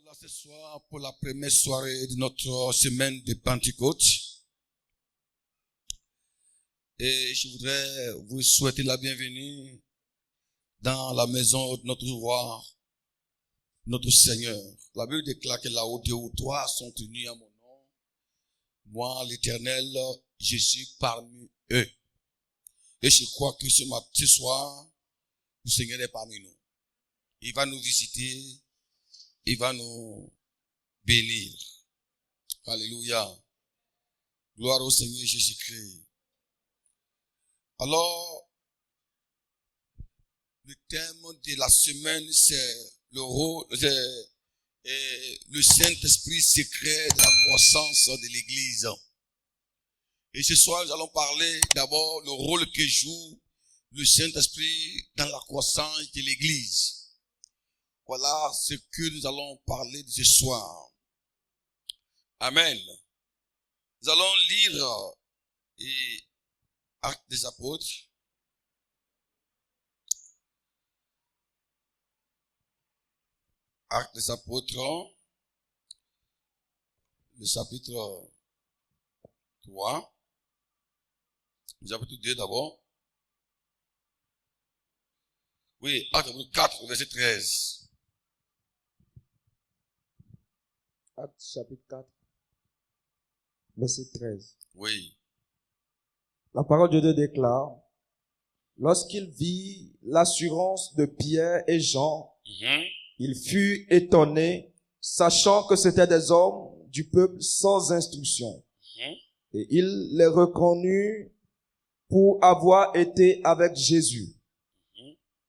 là ce soir pour la première soirée de notre semaine de Pentecôte. Et je voudrais vous souhaiter la bienvenue dans la maison de notre roi, notre Seigneur. La Bible déclare que là où 2 ou 3 sont unis à mon nom, moi, l'Éternel, je suis parmi eux. Et je crois que ce soir, le Seigneur est parmi nous. Il va nous visiter, il va nous bénir. Alléluia. Gloire au Seigneur Jésus-Christ. Alors, le thème de la semaine, c'est le rôle, le Saint-Esprit secret de la croissance de l'Église. Et ce soir, nous allons parler d'abord le rôle que joue le Saint-Esprit dans la croissance de l'Église. Voilà ce que nous allons parler de ce soir. Amen. Nous allons lire Actes des Apôtres. Actes des Apôtres, le chapitre 3. Le chapitre 2 d'abord. Oui, Actes 4, verset 13. Actes chapitre 4, verset 13. Oui. La parole de Dieu déclare, lorsqu'il vit l'assurance de Pierre et Jean, il fut étonné, sachant que c'étaient des hommes du peuple sans instruction. Et il les reconnut pour avoir été avec Jésus.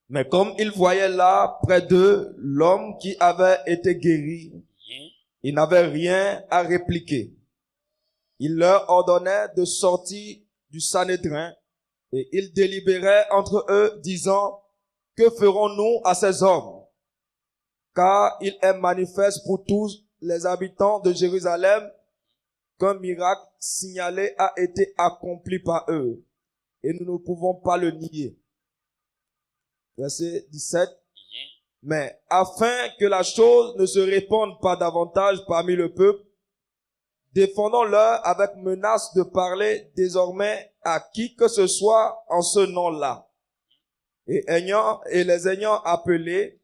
Mais comme il voyait là, près d'eux, l'homme qui avait été guéri, il n'avait rien à répliquer. Il leur ordonnait de sortir du Sanhédrin et il délibérait entre eux, disant, que ferons-nous à ces hommes? Car il est manifeste pour tous les habitants de Jérusalem qu'un miracle signalé a été accompli par eux et nous ne pouvons pas le nier. Verset 17. Mais afin que la chose ne se répande pas davantage parmi le peuple, défendons-leur avec menace de parler désormais à qui que ce soit en ce nom-là. Et les ayant appelés,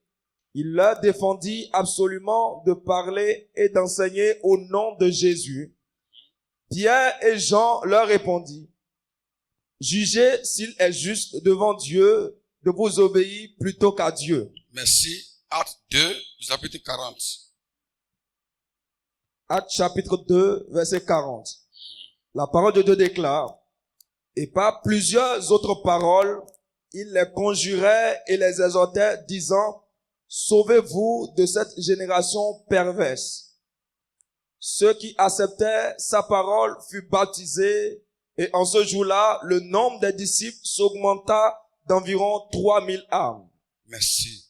il leur défendit absolument de parler et d'enseigner au nom de Jésus. Pierre et Jean leur répondit, jugez s'il est juste devant Dieu de vous obéir plutôt qu'à Dieu. Merci. Acte 2, chapitre 40. Acte chapitre 2, verset 40. La parole de Dieu déclare, et par plusieurs autres paroles, il les conjurait et les exhortait, disant, sauvez-vous de cette génération perverse. Ceux qui acceptaient sa parole furent baptisés, et en ce jour-là, le nombre des disciples s'augmenta d'environ 3000 âmes. Merci.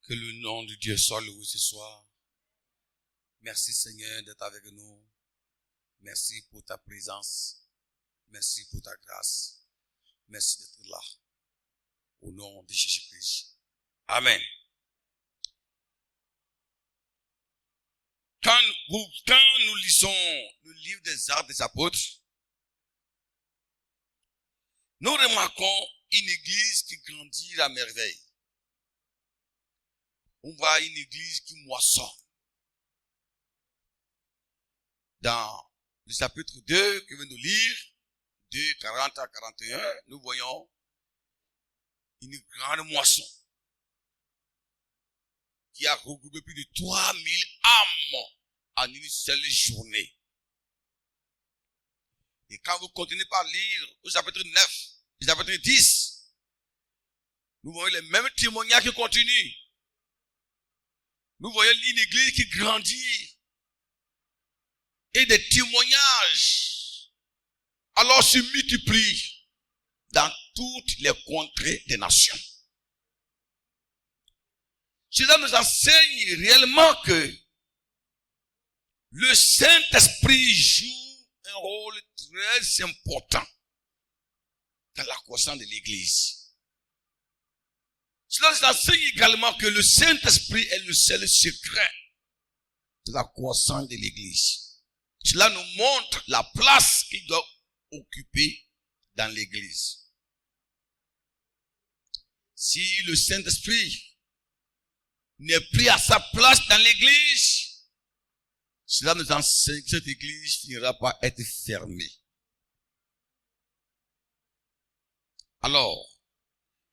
Que le nom de Dieu soit loué ce soir. Merci Seigneur d'être avec nous. Merci pour ta présence. Merci pour ta grâce. Merci d'être là. Au nom de Jésus-Christ. Amen. Quand nous lisons le livre des Actes des Apôtres, nous remarquons une église qui grandit à merveille. On voit une église qui moissonne. Dans le chapitre 2 que nous venons de lire, 2, 40 à 41, nous voyons une grande moisson qui a regroupé plus de 3000 âmes en une seule journée. Et quand vous continuez par lire au chapitre 9, au chapitre 10, nous voyons les mêmes témoignages qui continuent. Nous voyons une église qui grandit et des témoignages alors se multiplient dans toutes les contrées des nations. Cela nous enseigne réellement que le Saint-Esprit joue un rôle très important dans la croissance de l'Église. Cela nous enseigne également que le Saint-Esprit est le seul secret de la croissance de l'Église. Cela nous montre la place qu'il doit occuper dans l'Église. Si le Saint-Esprit n'est plus à sa place dans l'Église, cela nous enseigne que cette Église finira par être fermée. Alors,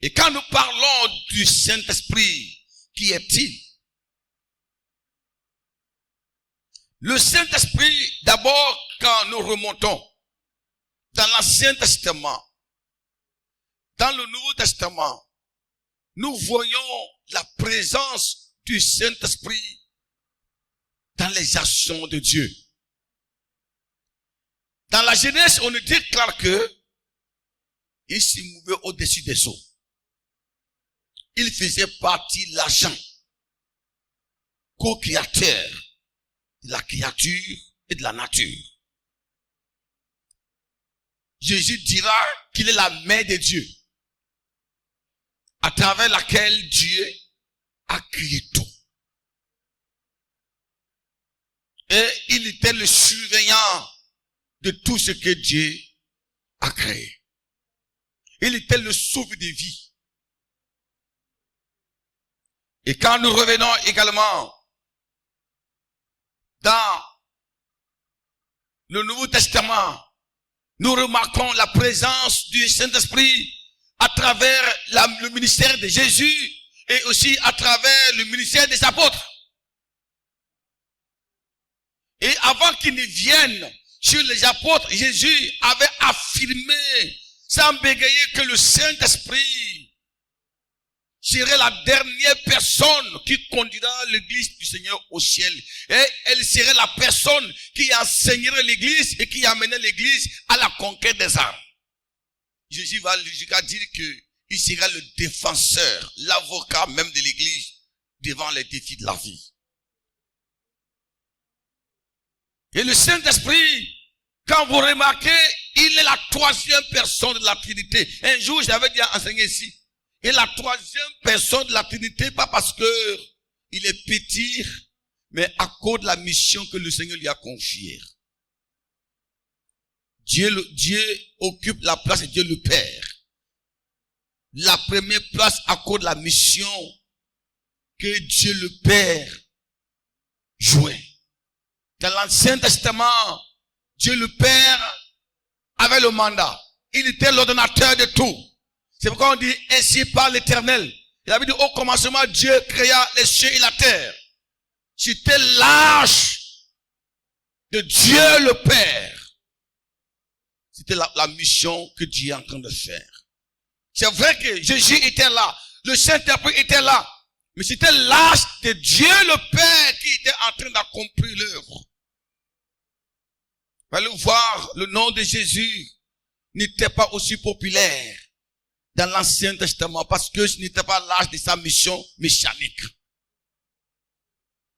et quand nous parlons du Saint-Esprit, qui est-il? Le Saint-Esprit, d'abord, quand nous remontons dans l'Ancien Testament, dans le Nouveau Testament, nous voyons la présence du Saint-Esprit dans les actions de Dieu. Dans la Genèse, on nous déclare que il se mouvait au-dessus des eaux. Il faisait partie de l'agent co-créateur de la créature et de la nature. Jésus dira qu'il est la main de Dieu, à travers laquelle Dieu a créé tout. Et il était le surveillant de tout ce que Dieu a créé. Il était le souffle de vie. Et quand nous revenons également dans le Nouveau Testament, nous remarquons la présence du Saint-Esprit à travers le ministère de Jésus et aussi à travers le ministère des apôtres. Et avant qu'ils ne viennent sur les apôtres, Jésus avait affirmé sans bégayer que le Saint-Esprit serait la dernière personne qui conduira l'église du Seigneur au ciel. Et elle serait la personne qui enseignerait l'église et qui amènerait l'église à la conquête des âmes. Jésus va jusqu'à dire qu'il sera le défenseur, l'avocat même de l'église devant les défis de la vie. Et le Saint-Esprit, quand vous remarquez, il est la troisième personne de la Trinité. Un jour, j'avais déjà enseigné ici. Et la troisième personne de la Trinité, pas parce que il est petit, mais à cause de la mission que le Seigneur lui a confiée. Dieu occupe la place de Dieu le Père. La première place à cause de la mission que Dieu le Père jouait. Dans l'Ancien Testament, Dieu le Père avait le mandat. Il était l'ordonnateur de tout. C'est pourquoi on dit ainsi par l'Éternel. Il avait dit au commencement Dieu créa les cieux et la terre. C'était l'âge de Dieu le Père. C'était la mission que Dieu est en train de faire. C'est vrai que Jésus était là, le Saint-Esprit était là, mais c'était l'âge de Dieu le Père qui était en train d'accomplir l'œuvre. Allez voir, le nom de Jésus n'était pas aussi populaire dans l'Ancien Testament parce que ce n'était pas l'âge de sa mission messianique.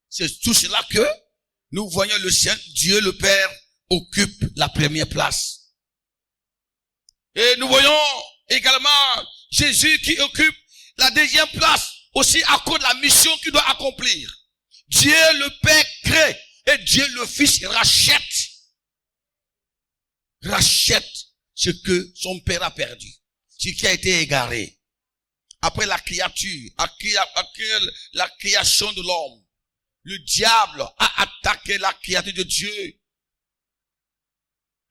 C'est tout cela que nous voyons le Saint Dieu le Père occupe la première place. Et nous voyons également Jésus qui occupe la deuxième place aussi à cause de la mission qu'il doit accomplir. Dieu le Père crée et Dieu le Fils rachète ce que son Père a perdu. Ce qui a été égaré. Après la créature, après la création de l'homme, le diable a attaqué la créature de Dieu.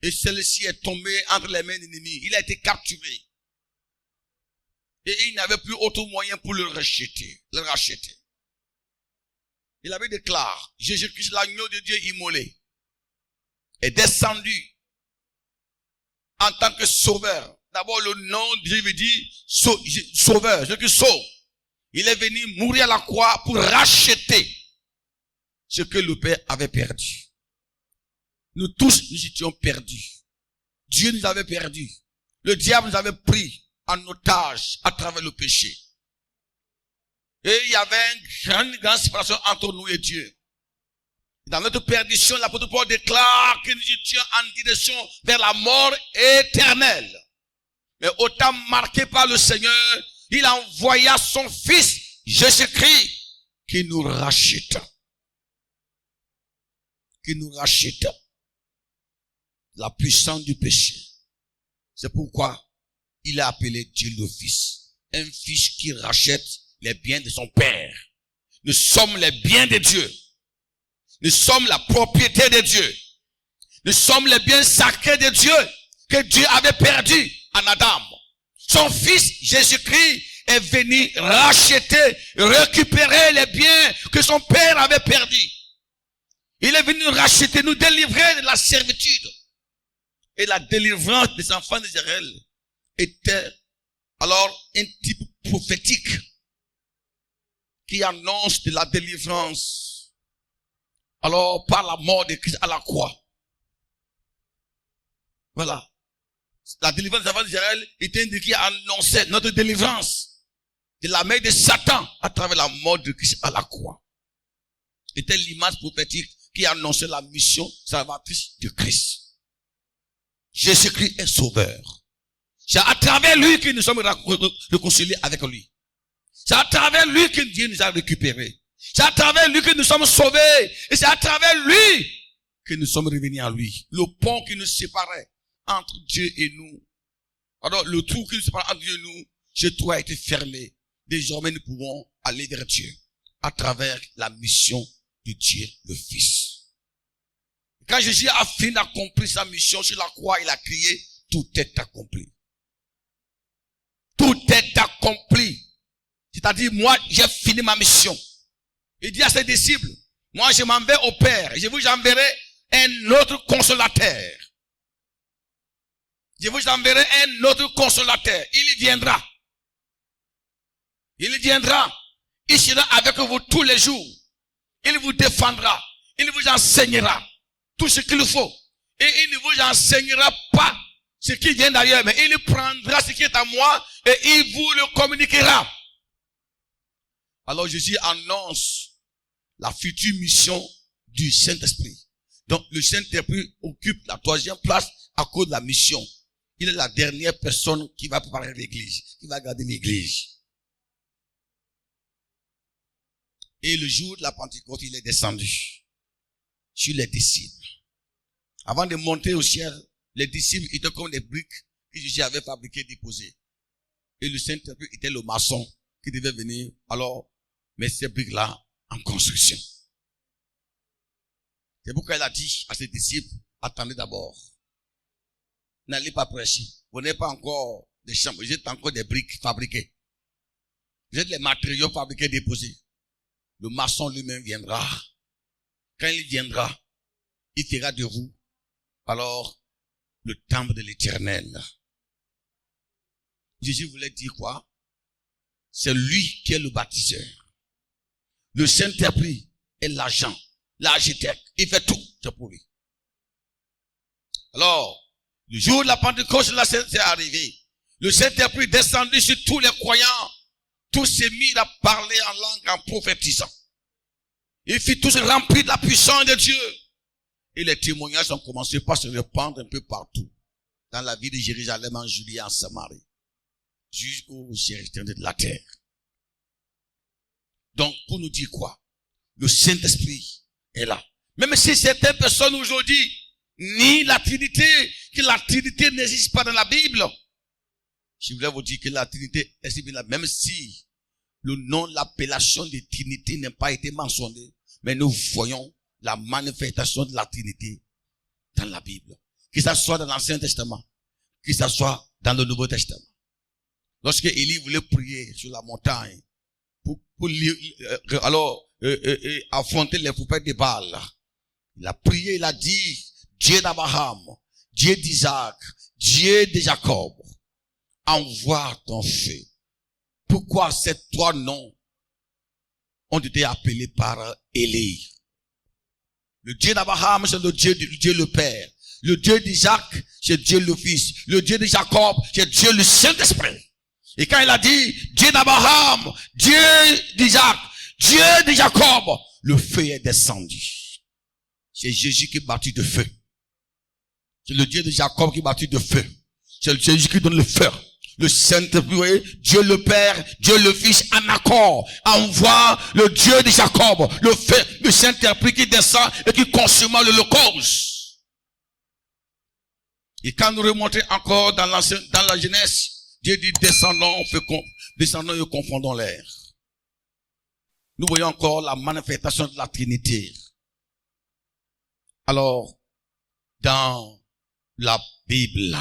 Et celle-ci est tombée entre les mains d'ennemis. Il a été capturé. Et il n'avait plus autre moyen pour le racheter. Il avait déclaré, Jésus-Christ, l'agneau de Dieu immolé, est descendu en tant que sauveur. D'abord, le nom de Dieu veut dire sauveur, ce qui sauve. Il est venu mourir à la croix pour racheter ce que le Père avait perdu. Nous tous, nous étions perdus. Dieu nous avait perdus. Le diable nous avait pris en otage à travers le péché. Et il y avait une grande séparation entre nous et Dieu. Dans notre perdition, l'apôtre Paul déclare que nous étions en direction vers la mort éternelle. Mais autant marqué par le Seigneur, il envoya son fils Jésus-Christ qui nous rachète. Qui nous rachète. La puissance du péché. C'est pourquoi il a appelé Dieu le Fils. Un fils qui rachète les biens de son Père. Nous sommes les biens de Dieu. Nous sommes la propriété de Dieu. Nous sommes les biens sacrés de Dieu que Dieu avait perdu en Adam. Son fils Jésus-Christ est venu racheter, récupérer les biens que son Père avait perdus. Il est venu racheter, nous délivrer de la servitude. Et la délivrance des enfants d'Israël était alors un type prophétique qui annonce de la délivrance. Alors, par la mort de Christ à la croix. Voilà. La délivrance des enfants d'Israël était une qui annonçait notre délivrance de la main de Satan à travers la mort de Christ à la croix. C'était l'image prophétique qui annonçait la mission salvatrice de Christ. Jésus-Christ est sauveur. C'est à travers lui que nous sommes réconciliés avec lui. C'est à travers lui que Dieu nous a récupérés. C'est à travers lui que nous sommes sauvés. Et c'est à travers lui que nous sommes revenus à lui. Le pont qui nous séparait entre Dieu et nous. Alors, le trou qui nous sépare entre Dieu et nous, ce trou a été fermé. Désormais, nous pouvons aller vers Dieu à travers la mission de Dieu le Fils. Quand Jésus a fini d'accomplir sa mission sur la croix, il a crié, tout est accompli. Tout est accompli. C'est-à-dire, moi, j'ai fini ma mission. Il dit à ses disciples, moi, je m'en vais au Père. Je vous enverrai un autre consolateur. Je vous enverrai un autre consolateur. Il viendra. Il viendra. Il sera avec vous tous les jours. Il vous défendra. Il vous enseignera tout ce qu'il faut. Et il ne vous enseignera pas ce qui vient d'ailleurs, mais il prendra ce qui est à moi et il vous le communiquera. Alors Jésus annonce la future mission du Saint-Esprit. Donc le Saint-Esprit occupe la 3e place à cause de la mission. Il est la dernière personne qui va préparer l'église, qui va garder l'église. Et le jour de la Pentecôte, il est descendu sur les disciples. Avant de monter au ciel, les disciples étaient comme des briques que Jésus avait fabriquées, déposées. Et le Saint-Esprit était le maçon qui devait venir, alors, mettre ces briques-là en construction. C'est pourquoi il a dit à ses disciples, attendez d'abord. N'allez pas prêcher. Vous n'êtes pas encore des chambres, vous êtes encore des briques fabriquées. Vous êtes les matériaux fabriqués, déposés. Le maçon lui-même viendra. Quand il viendra, il fera de vous, alors, le temple de l'Éternel. Jésus voulait dire quoi? C'est lui qui est le baptiseur. Le Saint-Esprit est l'agent, l'architecte. Il fait tout, c'est pour lui. Alors, le jour de la Pentecôte, là, c'est arrivé. Le Saint-Esprit est descendu sur tous les croyants. Tous s'est mis à parler en langue, en prophétisant. Il fit tous remplir de la puissance de Dieu. Et les témoignages ont commencé par se répandre un peu partout. Dans la ville de Jérusalem, en Judée, en Samarie. Jusqu'aux extrémités de la terre. Donc, pour nous dire quoi? Le Saint-Esprit est là. Même si certaines personnes aujourd'hui nient la Trinité, que la Trinité n'existe pas dans la Bible. Je voulais vous dire que la Trinité existe là, même si le nom, l'appellation de Trinité n'a pas été mentionné, mais nous voyons la manifestation de la Trinité dans la Bible. Que ça soit dans l'Ancien Testament, que ça soit dans le Nouveau Testament. Lorsque Élie voulait prier sur la montagne, pour affronter les prophètes de Baal, il a prié, il a dit, Dieu d'Abraham, Dieu d'Isaac, Dieu de Jacob, envoie ton feu. Pourquoi ces 3 noms ont été appelés par Élie? Le Dieu d'Abraham, c'est le Dieu le Père. Le Dieu d'Isaac, c'est Dieu le Fils. Le Dieu de Jacob, c'est Dieu le Saint-Esprit. Et quand il a dit Dieu d'Abraham, Dieu d'Isaac, Dieu de Jacob, le feu est descendu. C'est Jésus qui est bâti de feu. C'est le Dieu de Jacob qui est bâti de feu. C'est Jésus qui donne le feu. Le Saint-Esprit, Dieu le Père, Dieu le Fils, en accord, envoie le Dieu de Jacob, le Saint-Esprit qui descend et qui consomme l'Holocauste. Et quand nous remontons encore dans la Genèse, Dieu dit descendons et confondons l'air. Nous voyons encore la manifestation de la Trinité. Alors, dans la Bible,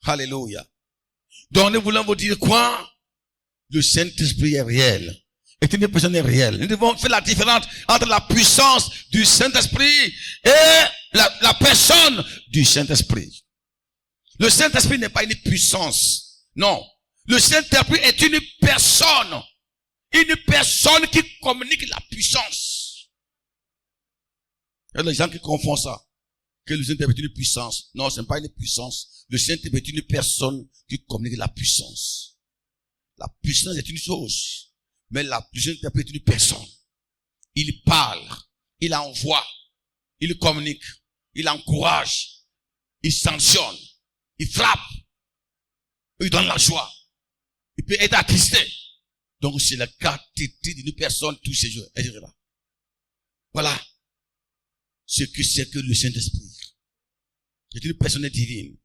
alléluia. Donc nous voulons vous dire quoi? Le Saint-Esprit est réel. Et une personne est réelle. Nous devons faire la différence entre la puissance du Saint-Esprit et la personne du Saint-Esprit. Le Saint-Esprit n'est pas une puissance. Non. Le Saint-Esprit est une personne. Une personne qui communique la puissance. Il y a des gens qui confondent ça. Que le Saint-Esprit est une puissance. Non, ce n'est pas une puissance. Le Saint-Esprit est une personne qui communique la puissance. La puissance est une chose. Mais le Saint-Esprit est une personne. Il parle. Il envoie. Il communique. Il encourage. Il sanctionne. Il frappe. Il donne la joie. Il peut être attristé. Donc c'est la caractéristique d'une personne tous ces jours. Voilà. Ce que c'est que le Saint-Esprit. C'est une personne divine.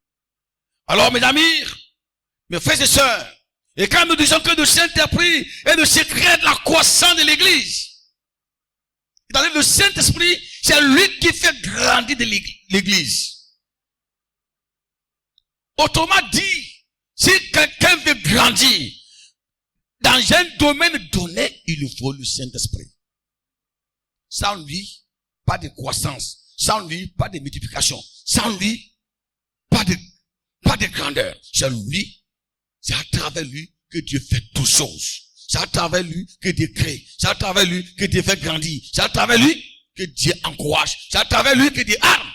Alors mes amis, mes frères et sœurs, et quand nous disons que le Saint-Esprit est le secret de la croissance de l'Église, c'est-à-dire le Saint-Esprit, c'est lui qui fait grandir l'Église. Autrement dit, si quelqu'un veut grandir dans un domaine donné, il lui faut le Saint-Esprit. Sans lui, pas de croissance. Sans lui, pas de multiplication. Sans lui, pas de grandeur. C'est lui. C'est à travers lui que Dieu fait toutes choses. C'est à travers lui que Dieu crée. C'est à travers lui que Dieu fait grandir. C'est à travers lui que Dieu encourage. C'est à travers lui que Dieu arme.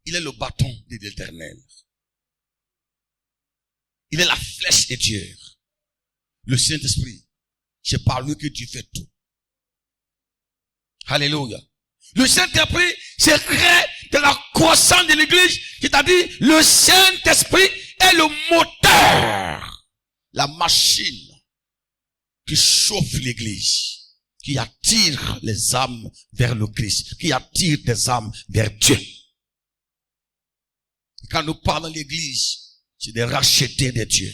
Il est le bâton de l'Éternel. Il est la flèche de Dieu. Le Saint-Esprit. C'est par lui que Dieu fait tout. Alléluia. Le Saint-Esprit, c'est vrai de la croissance de l'Église, c'est-à-dire le Saint-Esprit est le moteur, la machine qui chauffe l'Église, qui attire les âmes vers le Christ, qui attire des âmes vers Dieu. Et quand nous parlons de l'Église, c'est des rachetés de Dieu,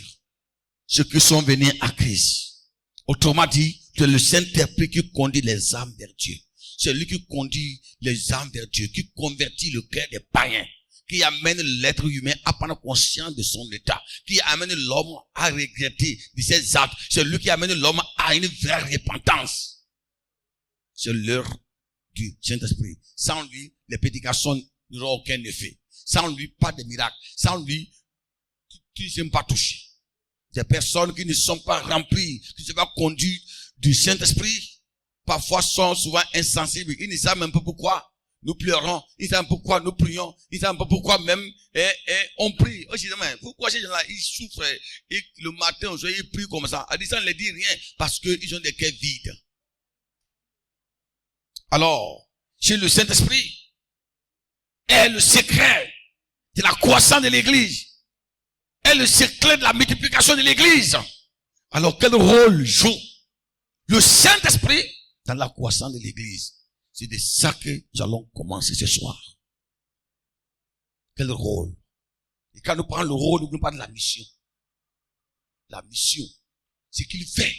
ceux qui sont venus à Christ. Autrement dit, c'est le Saint-Esprit qui conduit les âmes vers Dieu. C'est lui qui conduit les âmes vers Dieu, qui convertit le cœur des païens, qui amène l'être humain à prendre conscience de son état, qui amène l'homme à regretter de ses actes. C'est lui qui amène l'homme à une vraie repentance. C'est l'heure du Saint-Esprit. Sans lui, les prédications n'auront aucun effet. Sans lui, pas de miracle. Sans lui, tu ne sais pas toucher. Des personnes qui ne sont pas remplies, qui ne sont pas conduites du Saint-Esprit, parfois sont souvent insensibles. Ils ne savent même pas pourquoi nous pleurons. Ils ne savent pas pourquoi nous prions. Ils ne savent pas pourquoi même on prie. Pourquoi ces gens-là, ils souffrent et le matin, au soir, ils prient comme ça. À ça, on ne leur dit rien parce qu'ils ont des cœurs vides. Alors, chez le Saint-Esprit est le secret de la croissance de l'Église. Est le secret de la multiplication de l'Église. Alors, quel rôle joue le Saint-Esprit dans la croissance de l'Église? C'est de ça que nous allons commencer ce soir. Quel rôle? Et quand nous parlons le rôle, nous parlons de la mission. La mission, c'est qu'il fait.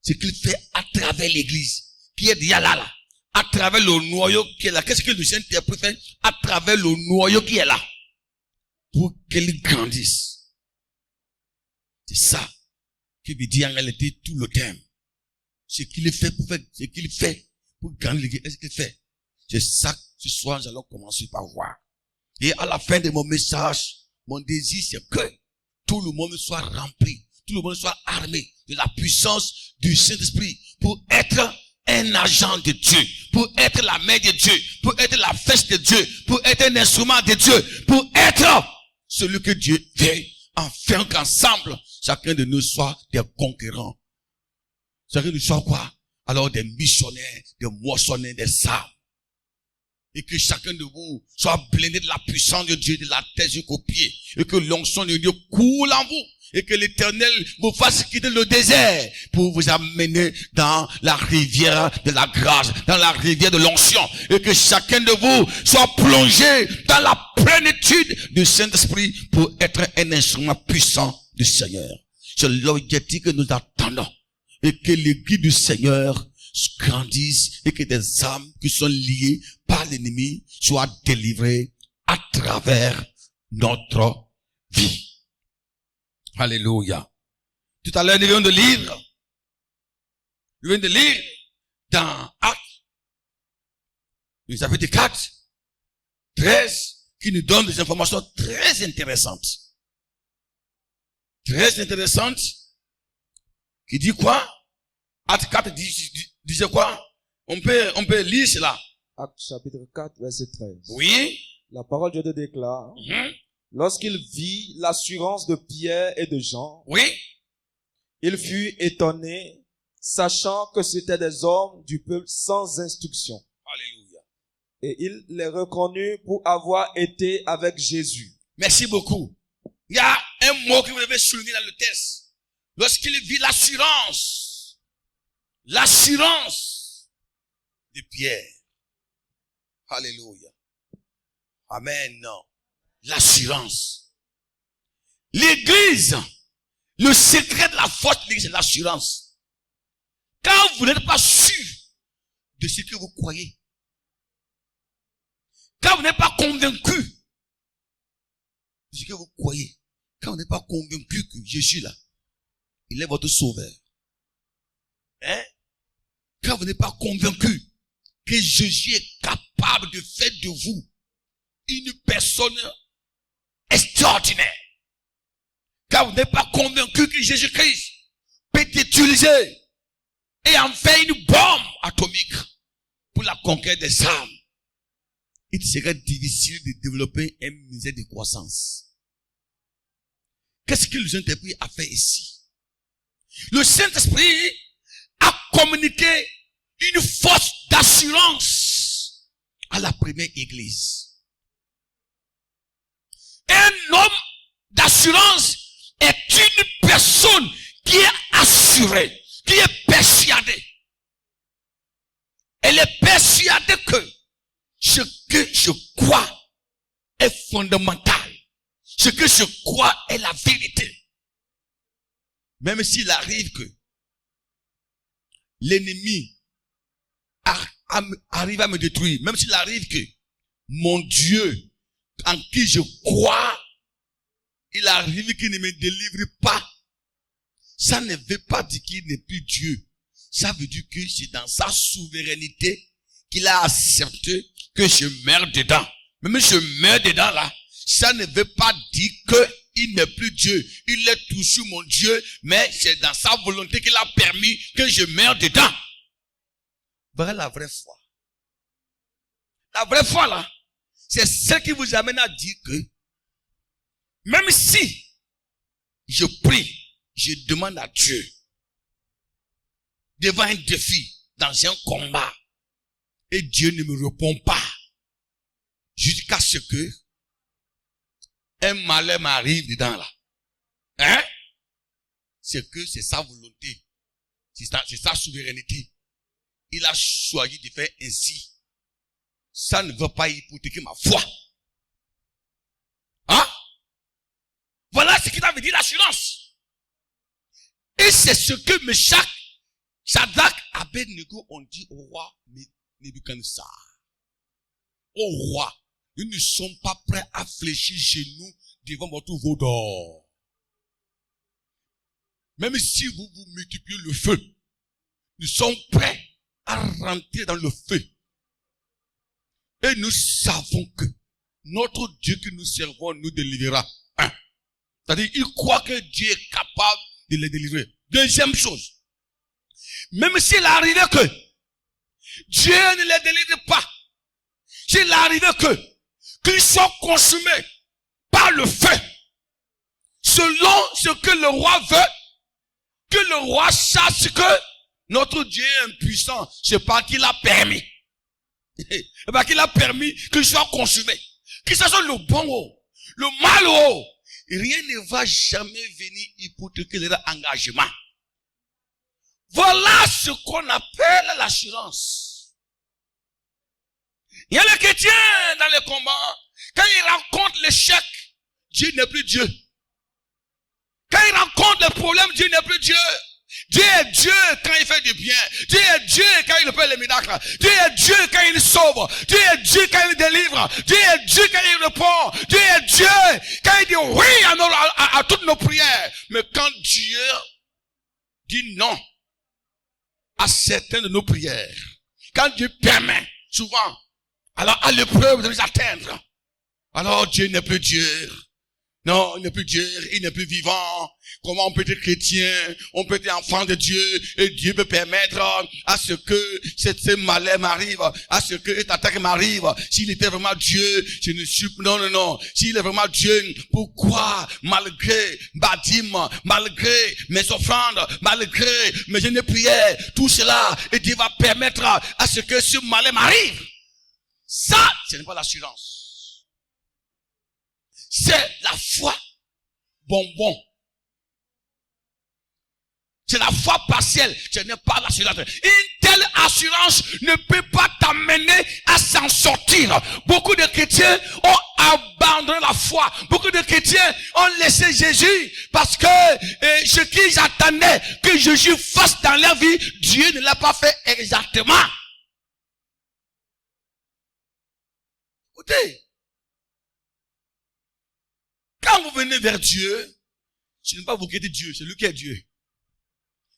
C'est qu'il fait à travers l'Église, qui est déjà là. À travers le noyau qui est là. Qu'est-ce que le Saint-Esprit fait? À travers le noyau qui est là. Pour qu'elle grandisse. C'est ça qui veut dire en réalité tout le thème. Ce qu'il fait pour faire, ce qu'il fait pour gagner l'Église, est-ce qu'il fait? C'est ça que ce soir nous allons commencer par voir. Et à la fin de mon message, mon désir c'est que tout le monde soit rempli, tout le monde soit armé de la puissance du Saint-Esprit pour être un agent de Dieu, pour être la main de Dieu, pour être la flèche de Dieu, pour être un instrument de Dieu, pour être celui que Dieu veut, afin qu'ensemble, chacun de nous soit des conquérants. Chacun de nous soit quoi? Alors des missionnaires, des moissonneurs, des âmes. Et que chacun de vous soit blindé de la puissance de Dieu, de la tête jusqu'aux pieds. Et que l'onction de Dieu coule en vous. Et que l'Éternel vous fasse quitter le désert pour vous amener dans la rivière de la grâce, dans la rivière de l'onction. Et que chacun de vous soit plongé dans la plénitude du Saint-Esprit pour être un instrument puissant du Seigneur. C'est l'objectif que nous attendons. Et que l'Église du Seigneur grandisse et que des âmes qui sont liées par l'ennemi soient délivrées à travers notre vie. Alléluia. Tout à l'heure, nous venons de lire dans Actes, le chapitre 4, 13, qui nous donne des informations très intéressantes. Très intéressantes. Qui dit quoi? Actes 4 disait quoi? On peut lire cela. Actes chapitre 4, verset 13. Oui. La parole de Dieu déclare. Lorsqu'il vit l'assurance de Pierre et de Jean, oui, il fut étonné, sachant que c'étaient des hommes du peuple sans instruction. Alléluia. Et il les reconnut pour avoir été avec Jésus. Merci beaucoup. Il y a un mot que vous devez souligner dans le texte. Lorsqu'il vit l'assurance de Pierre. Alléluia. Amen. L'assurance. L'église, le secret de la force de l'église, c'est l'assurance. Quand vous n'êtes pas sûr de ce que vous croyez, quand vous n'êtes pas convaincu de ce que vous croyez, quand vous n'êtes pas convaincu que Jésus là, il est votre sauveur, hein? Quand vous n'êtes pas convaincu que Jésus est capable de faire de vous une personne extraordinaire, quand vous n'êtes pas convaincu que Jésus-Christ peut t'utiliser et en faire une bombe atomique pour la conquête des âmes, il serait difficile de développer un ministère de croissance. Qu'est-ce que le Saint-Esprit a fait ici? Le Saint-Esprit a communiqué une force d'assurance à la première église. Un homme d'assurance est une personne qui est assurée, qui est persuadée. Elle est persuadée que ce que je crois est fondamental. Ce que je crois est la vérité. Même s'il arrive que l'ennemi arrive à me détruire, même s'il arrive que mon Dieu en qui je crois, il arrive qu'il ne me délivre pas, ça ne veut pas dire qu'il n'est plus Dieu. Ça veut dire que c'est dans sa souveraineté qu'il a accepté que je meurs dedans. Même si je meurs dedans là, ça ne veut pas dire qu'il n'est plus Dieu. Il est toujours mon Dieu, mais c'est dans sa volonté qu'il a permis que je meure dedans. Voilà la vraie foi. La vraie foi là, c'est ce qui vous amène à dire que même si je prie, je demande à Dieu devant un défi, dans un combat, et Dieu ne me répond pas, jusqu'à ce que un malheur m'arrive dedans là. Hein? C'est que c'est sa volonté. C'est sa souveraineté. Il a choisi de faire ainsi. Ça ne veut pas hypothéquer ma foi. Hein? Voilà ce qu'il avait dit l'assurance. Et c'est ce que Meshach, Shadrach, Abednego ont dit au roi Nebuchadnezzar. Au roi, nous ne sommes pas prêts à fléchir genoux devant votre veau d'or. Même si vous multipliez le feu, nous sommes prêts à rentrer dans le feu. Et nous savons que notre Dieu que nous servons nous délivrera. C'est-à-dire, il croit que Dieu est capable de les délivrer. Deuxième chose, même s'il arrivait que Dieu ne les délivre pas, s'il arrivait qu'ils soient consumés par le feu, selon ce que le roi veut, que le roi sache que notre Dieu est impuissant, c'est pas qu'il a permis. qu'il a permis que je sois consumé. Que ce soit le bon ou le mal ou rien ne va jamais venir hypothéquer leur engagement. Voilà ce qu'on appelle l'assurance. Il y a les chrétiens dans les combats, quand ils rencontrent l'échec, Dieu n'est plus Dieu. Quand ils rencontrent le problème, Dieu n'est plus Dieu. Dieu est Dieu quand il fait du bien. Dieu est Dieu quand il fait les miracles. Dieu est Dieu quand il sauve. Dieu est Dieu quand il délivre. Dieu est Dieu quand il répond. Dieu est Dieu quand il dit oui à toutes nos prières. Mais quand Dieu dit non à certaines de nos prières, quand Dieu permet, souvent, alors à l'épreuve de nous atteindre, alors Dieu n'est plus Dieu. Non, il n'est plus Dieu, il n'est plus vivant. Comment on peut être chrétien, on peut être enfant de Dieu, et Dieu peut permettre à ce que ce malheur m'arrive, à ce que cette attaque m'arrive. S'il était vraiment Dieu, je ne suis, non. S'il est vraiment Dieu, pourquoi, malgré ma dîme, malgré mes offrandes, malgré mes jeûnes et prières, tout cela, et Dieu va permettre à ce que ce malheur m'arrive? Ça, ce n'est pas l'assurance. C'est la foi bonbon. C'est la foi partielle. Ce n'est pas l'assurance. Une telle assurance ne peut pas t'amener à s'en sortir. Beaucoup de chrétiens ont abandonné la foi. Beaucoup de chrétiens ont laissé Jésus parce que ce qu'ils attendaient que Jésus fasse dans leur vie, Dieu ne l'a pas fait exactement. Écoutez. Quand vous venez vers Dieu, ce n'est pas vous qui êtes Dieu, c'est lui qui est Dieu.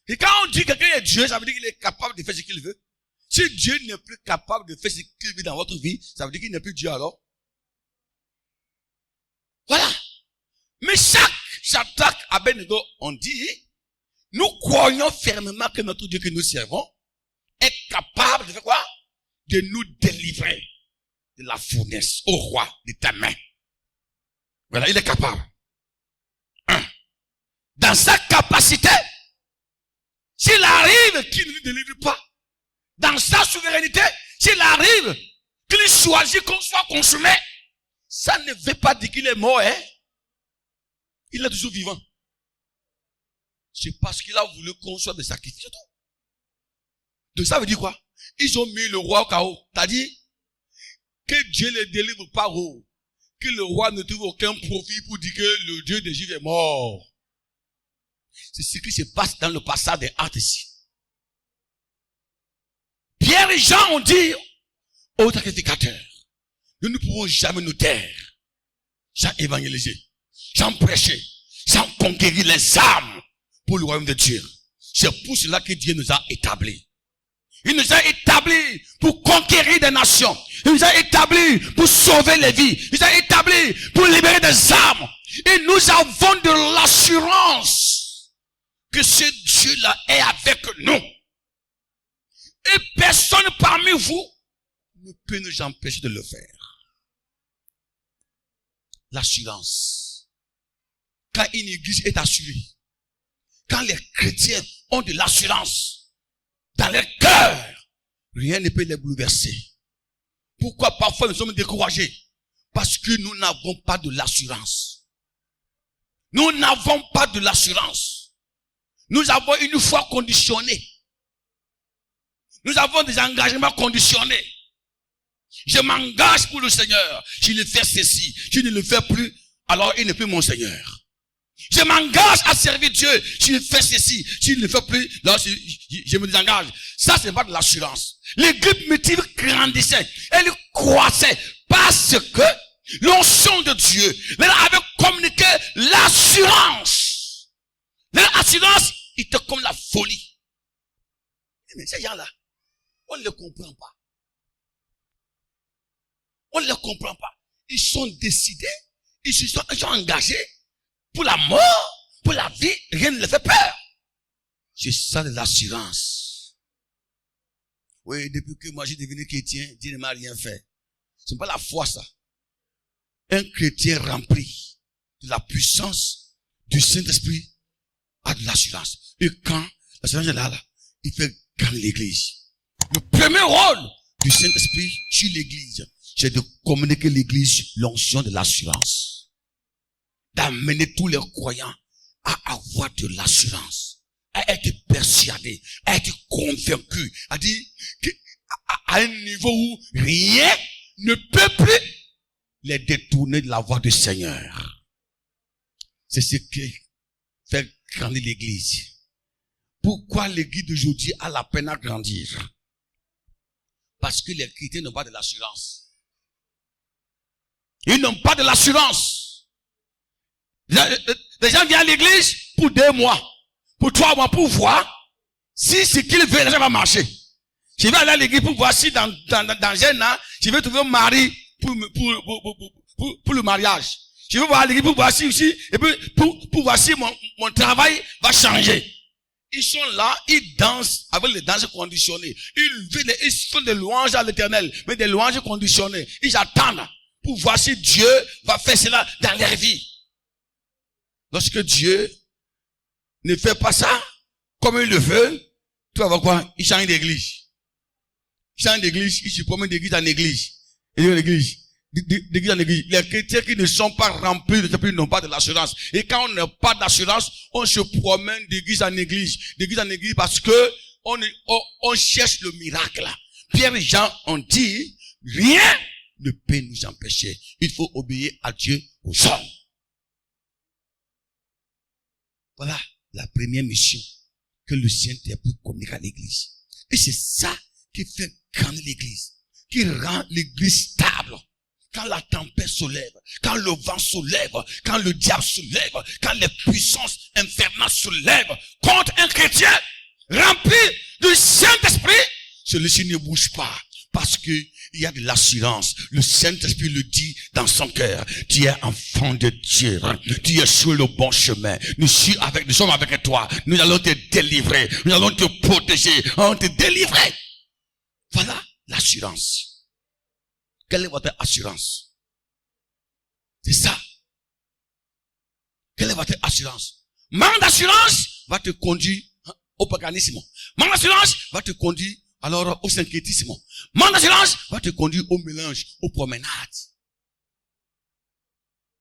Et quand on dit que quelqu'un est Dieu, ça veut dire qu'il est capable de faire ce qu'il veut. Si Dieu n'est plus capable de faire ce qu'il veut dans votre vie, ça veut dire qu'il n'est plus Dieu alors. Voilà. Mais Shadrach, Abednego, on dit, nous croyons fermement que notre Dieu que nous servons est capable de faire quoi? De nous délivrer de la fournaise au roi de ta main. Voilà, il est capable. Dans sa capacité, s'il arrive qu'il ne nous délivre pas, dans sa souveraineté, s'il arrive qu'il choisit qu'on soit consumé, ça ne veut pas dire qu'il est mort, hein. Il est toujours vivant. C'est parce qu'il a voulu qu'on soit des sacrifices. Donc ça veut dire quoi? Ils ont mis le roi au chaos. T'as dit que Dieu ne délivre pas haut. Que le roi ne trouve aucun profit pour dire que le Dieu des Juifs est mort. C'est ce qui se passe dans le passage des Actes ici. Pierre et Jean ont dit aux sacrificateurs, nous ne pouvons jamais nous taire sans évangéliser, sans prêcher, sans conquérir les âmes pour le royaume de Dieu. C'est pour cela que Dieu nous a établis. Il nous a établis pour conquérir des nations. Il nous a établis pour sauver les vies. Il nous a établis pour libérer des âmes. Et nous avons de l'assurance que ce Dieu-là est avec nous. Et personne parmi vous ne peut nous empêcher de le faire. L'assurance. Quand une église est assurée, quand les chrétiens ont de l'assurance dans leur cœur, rien ne peut les bouleverser. Pourquoi parfois nous sommes découragés? Parce que nous n'avons pas de l'assurance. Nous n'avons pas de l'assurance. Nous avons une foi conditionnée. Nous avons des engagements conditionnés. Je m'engage pour le Seigneur. Je le fais ceci. Je ne le fais plus, alors il n'est plus mon Seigneur. Je m'engage à servir Dieu. Si je fais ceci, si je ne le fais plus, là, je me désengage. Ça, c'est pas de l'assurance. L'église primitive grandissait. Elle croissait parce que l'onction de Dieu leur avait communiqué l'assurance. L'assurance était comme la folie. Mais ces gens-là, on ne les comprend pas. On ne les comprend pas. Ils sont décidés, ils sont engagés. Pour la mort, pour la vie, rien ne les fait peur. C'est ça de l'assurance. Oui, depuis que moi j'ai devenu chrétien, Dieu ne m'a rien fait. Ce n'est pas la foi, ça. Un chrétien rempli de la puissance du Saint-Esprit a de l'assurance. Et quand l'assurance est là, il fait gagner l'église. Le premier rôle du Saint-Esprit sur l'église, c'est de communiquer l'église l'onction de l'assurance. D'amener tous les croyants à avoir de l'assurance, à être persuadés, à être convaincus, à dire à un niveau où rien ne peut plus les détourner de la voie du Seigneur. C'est ce qui fait grandir l'église. Pourquoi l'église d'aujourd'hui a la peine à grandir? Parce que les chrétiens n'ont pas de l'assurance. Ils n'ont pas de l'assurance. Les gens viennent à l'église pour 2 mois, pour 3 mois, pour voir si ce qu'ils veulent, ça va marcher. Je vais aller à l'église pour voir si dans un an, je vais trouver un mari pour le mariage. Je vais voir à l'église pour voir si aussi, et puis pour voir si mon travail va changer. Ils sont là, ils dansent avec les danses conditionnées. Ils font des louanges à l'Éternel, mais des louanges conditionnées. Ils attendent pour voir si Dieu va faire cela dans leur vie. Lorsque Dieu ne fait pas ça comme il le veut, tu vas voir quoi? Il change d'église. Il change d'église, il se promène d'église en église. Et d'église en église. Les chrétiens qui ne sont pas remplis de l'esprit n'ont pas de l'assurance. Et quand on n'a pas d'assurance, on se promène d'église en église. D'église en église parce que on cherche le miracle. Pierre et Jean ont dit, rien ne peut nous empêcher. Il faut obéir à Dieu aux hommes. Voilà la première mission que le Saint-Esprit communique à l'église. Et c'est ça qui fait grandir l'église, qui rend l'église stable. Quand la tempête se lève, quand le vent se lève, quand le diable se lève, quand les puissances infernales se lèvent contre un chrétien rempli du Saint-Esprit, celui-ci ne bouge pas. Parce que il y a de l'assurance. Le Saint-Esprit le dit dans son cœur. Tu es enfant de Dieu. Tu es sur le bon chemin. Nous sommes avec toi. Nous allons te délivrer. Nous allons te protéger. Nous allons te délivrer. Voilà l'assurance. Quelle est votre assurance? C'est ça. Quelle est votre assurance? Manque d'assurance va te conduire au paganisme. Manque d'assurance va te conduire alors au syncrétisme. Manque d'assurance va te conduire au mélange, aux promenades.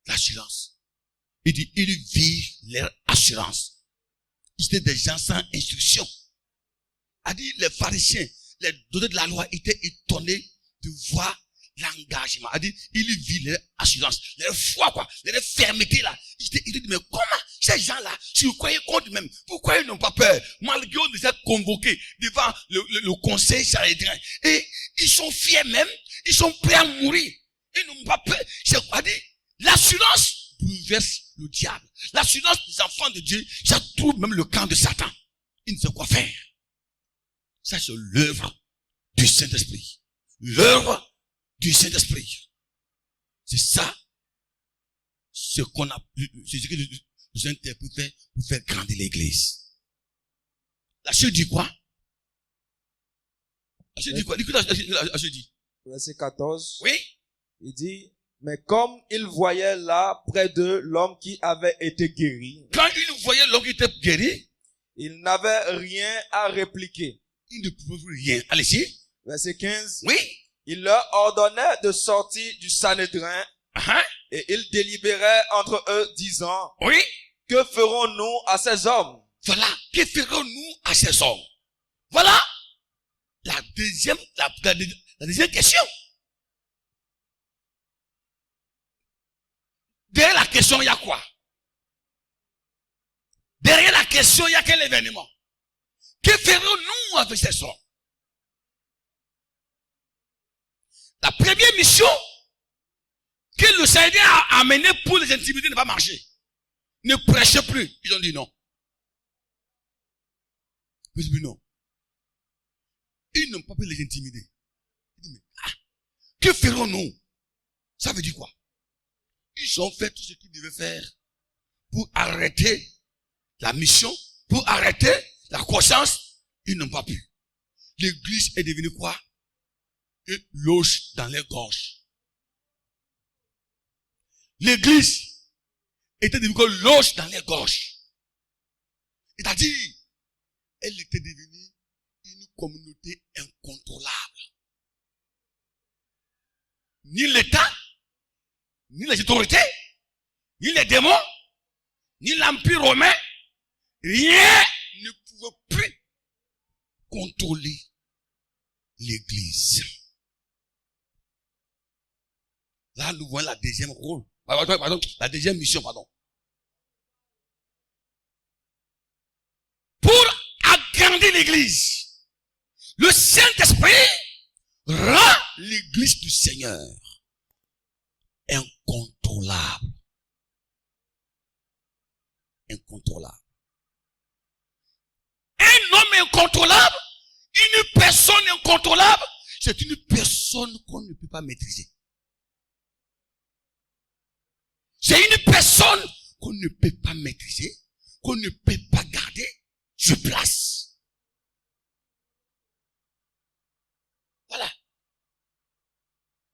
L'assurance. Il dit, ils vivent leur assurance. Ils étaient des gens sans instruction. A dit, les pharisiens, les docteurs de la loi étaient étonnés de voir l'engagement. A dit, ils vivent leur assurance, leur foi, quoi, leur fermeté, là. Ils étaient dit, mais comment ces gens-là, si vous croyez contre même, pourquoi ils n'ont pas peur? Malgré eux, ils étaient convoqués devant le conseil sanhédrin. Et ils sont fiers même, ils sont prêts à mourir. Ils n'ont pas peur. C'est quoi dire? L'assurance bouleverse le diable. L'assurance des enfants de Dieu, ça trouve même le camp de Satan. Il ne sait quoi faire. Ça, c'est l'œuvre du Saint-Esprit. L'œuvre du Saint-Esprit. C'est ça, ce qu'on a, c'est ce que le Saint-Esprit fait pour faire grandir l'église. La Chute dit quoi? La Chute dit quoi? La Chute dit. Verset 14. Oui. Il dit, mais comme il voyait là, près d'eux, l'homme qui avait été guéri. Quand il voyait l'homme qui était guéri, il n'avait rien à répliquer. Il ne pouvait rien. Allez-y. Verset 15. Oui. Il leur ordonnait de sortir du Sanhédrin. Et il délibérait entre eux, disant, oui. Que ferons-nous à ces hommes? Voilà. Que ferons-nous à ces hommes? Voilà. La deuxième question. Derrière la question, il y a quoi? Derrière la question, il y a quel événement? Que ferons-nous avec ces hommes? La première mission que le Seigneur a amenée pour les intimider ne va pas marcher. Ne prêchez plus. Ils ont dit non. Ils ont dit non. Ils n'ont pas pu les intimider. Ils disent, mais, que ferons-nous? Ça veut dire quoi? Ils ont fait tout ce qu'ils devaient faire pour arrêter la mission, pour arrêter la croissance. Ils n'ont pas pu. L'église est devenue quoi? Une loge dans les gorges. L'église était devenue une loge dans les gorges. C'est-à-dire, elle était devenue une communauté incontrôlable. ni l'État, ni les autorités, ni les démons, ni l'Empire romain, rien ne pouvait plus contrôler l'Église. Là, nous voyons la deuxième rôle. La deuxième mission, Pour agrandir l'Église, le Saint-Esprit rend l'Église du Seigneur incontrôlable. Incontrôlable. Un homme incontrôlable, une personne incontrôlable, c'est une personne qu'on ne peut pas maîtriser. C'est une personne qu'on ne peut pas maîtriser, qu'on ne peut pas garder sur place. Voilà.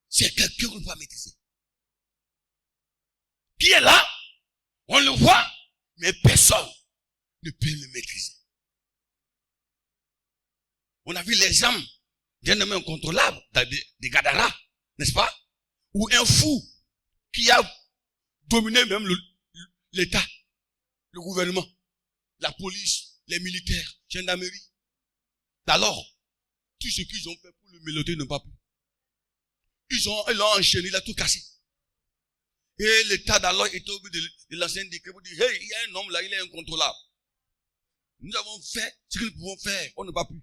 C'est quelqu'un qu'on ne peut pas maîtriser. Qui est là, on le voit, mais personne ne peut le maîtriser. On a vu l'exemple d'un homme incontrôlable, des Gadara, n'est-ce pas? Ou un fou qui a dominé même l'État, le gouvernement, la police, les militaires, gendarmerie. Alors, tout ce qu'ils ont fait pour le méloter n'ont pas pu. Ils l'ont enchaîné, il a tout cassé. Et l'État d'alors était obligé de lancer un décret pour dire, hey, il y a un homme là, il est incontrôlable. Nous avons fait ce que nous pouvons faire, on n'a pas pu.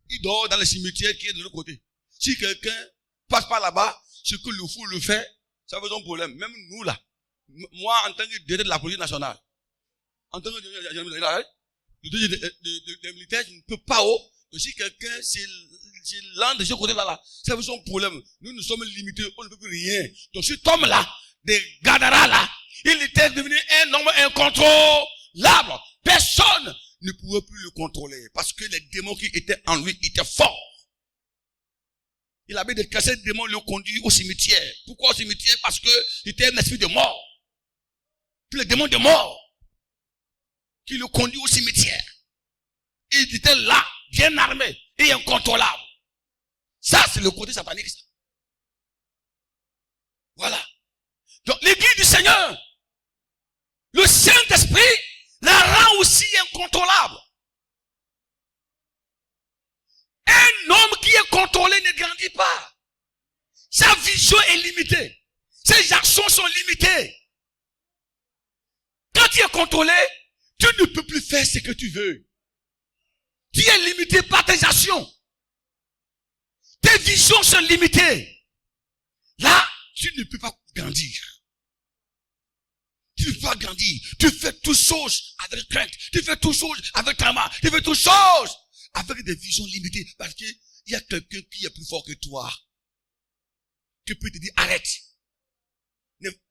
Il dort dans le cimetière qui est de l'autre côté. Si quelqu'un passe par là-bas, ce que le fou le fait, ça veut un problème. Même nous là, moi en tant que directeur de la police nationale, en tant que directeur des militaires, je ne peux pas si quelqu'un c'est l'un de ce côté-là, ça veut un problème. Nous sommes limités, on ne peut plus rien. Donc cet homme-là, des Gadara là, il était devenu un homme incontrôlable. Personne ne pouvait plus le contrôler parce que les démons qui étaient en lui étaient forts. Il avait des cassés de démons, le conduit au cimetière. Pourquoi au cimetière? Parce que c'était un esprit de mort. Puis les démons de mort qui le conduit au cimetière. Il était là, bien armé et incontrôlable. Ça, c'est le côté satanique. Ça. Voilà. Donc, l'Église du Seigneur, le Saint-Esprit la rend aussi incontrôlable. Un homme qui est contrôlé ne grandit pas. Sa vision est limitée. Ses actions sont limitées. Quand tu es contrôlé, tu ne peux plus faire ce que tu veux. Tu es limité par tes actions. Tes visions sont limitées. Là, tu ne peux pas grandir. Tu ne peux pas grandir. Tu fais toutes choses avec crainte. Tu fais toutes choses avec tremblement. Tu fais toutes choses avec des visions limitées. Parce qu'il y a quelqu'un qui est plus fort que toi. Qui peut te dire, arrête.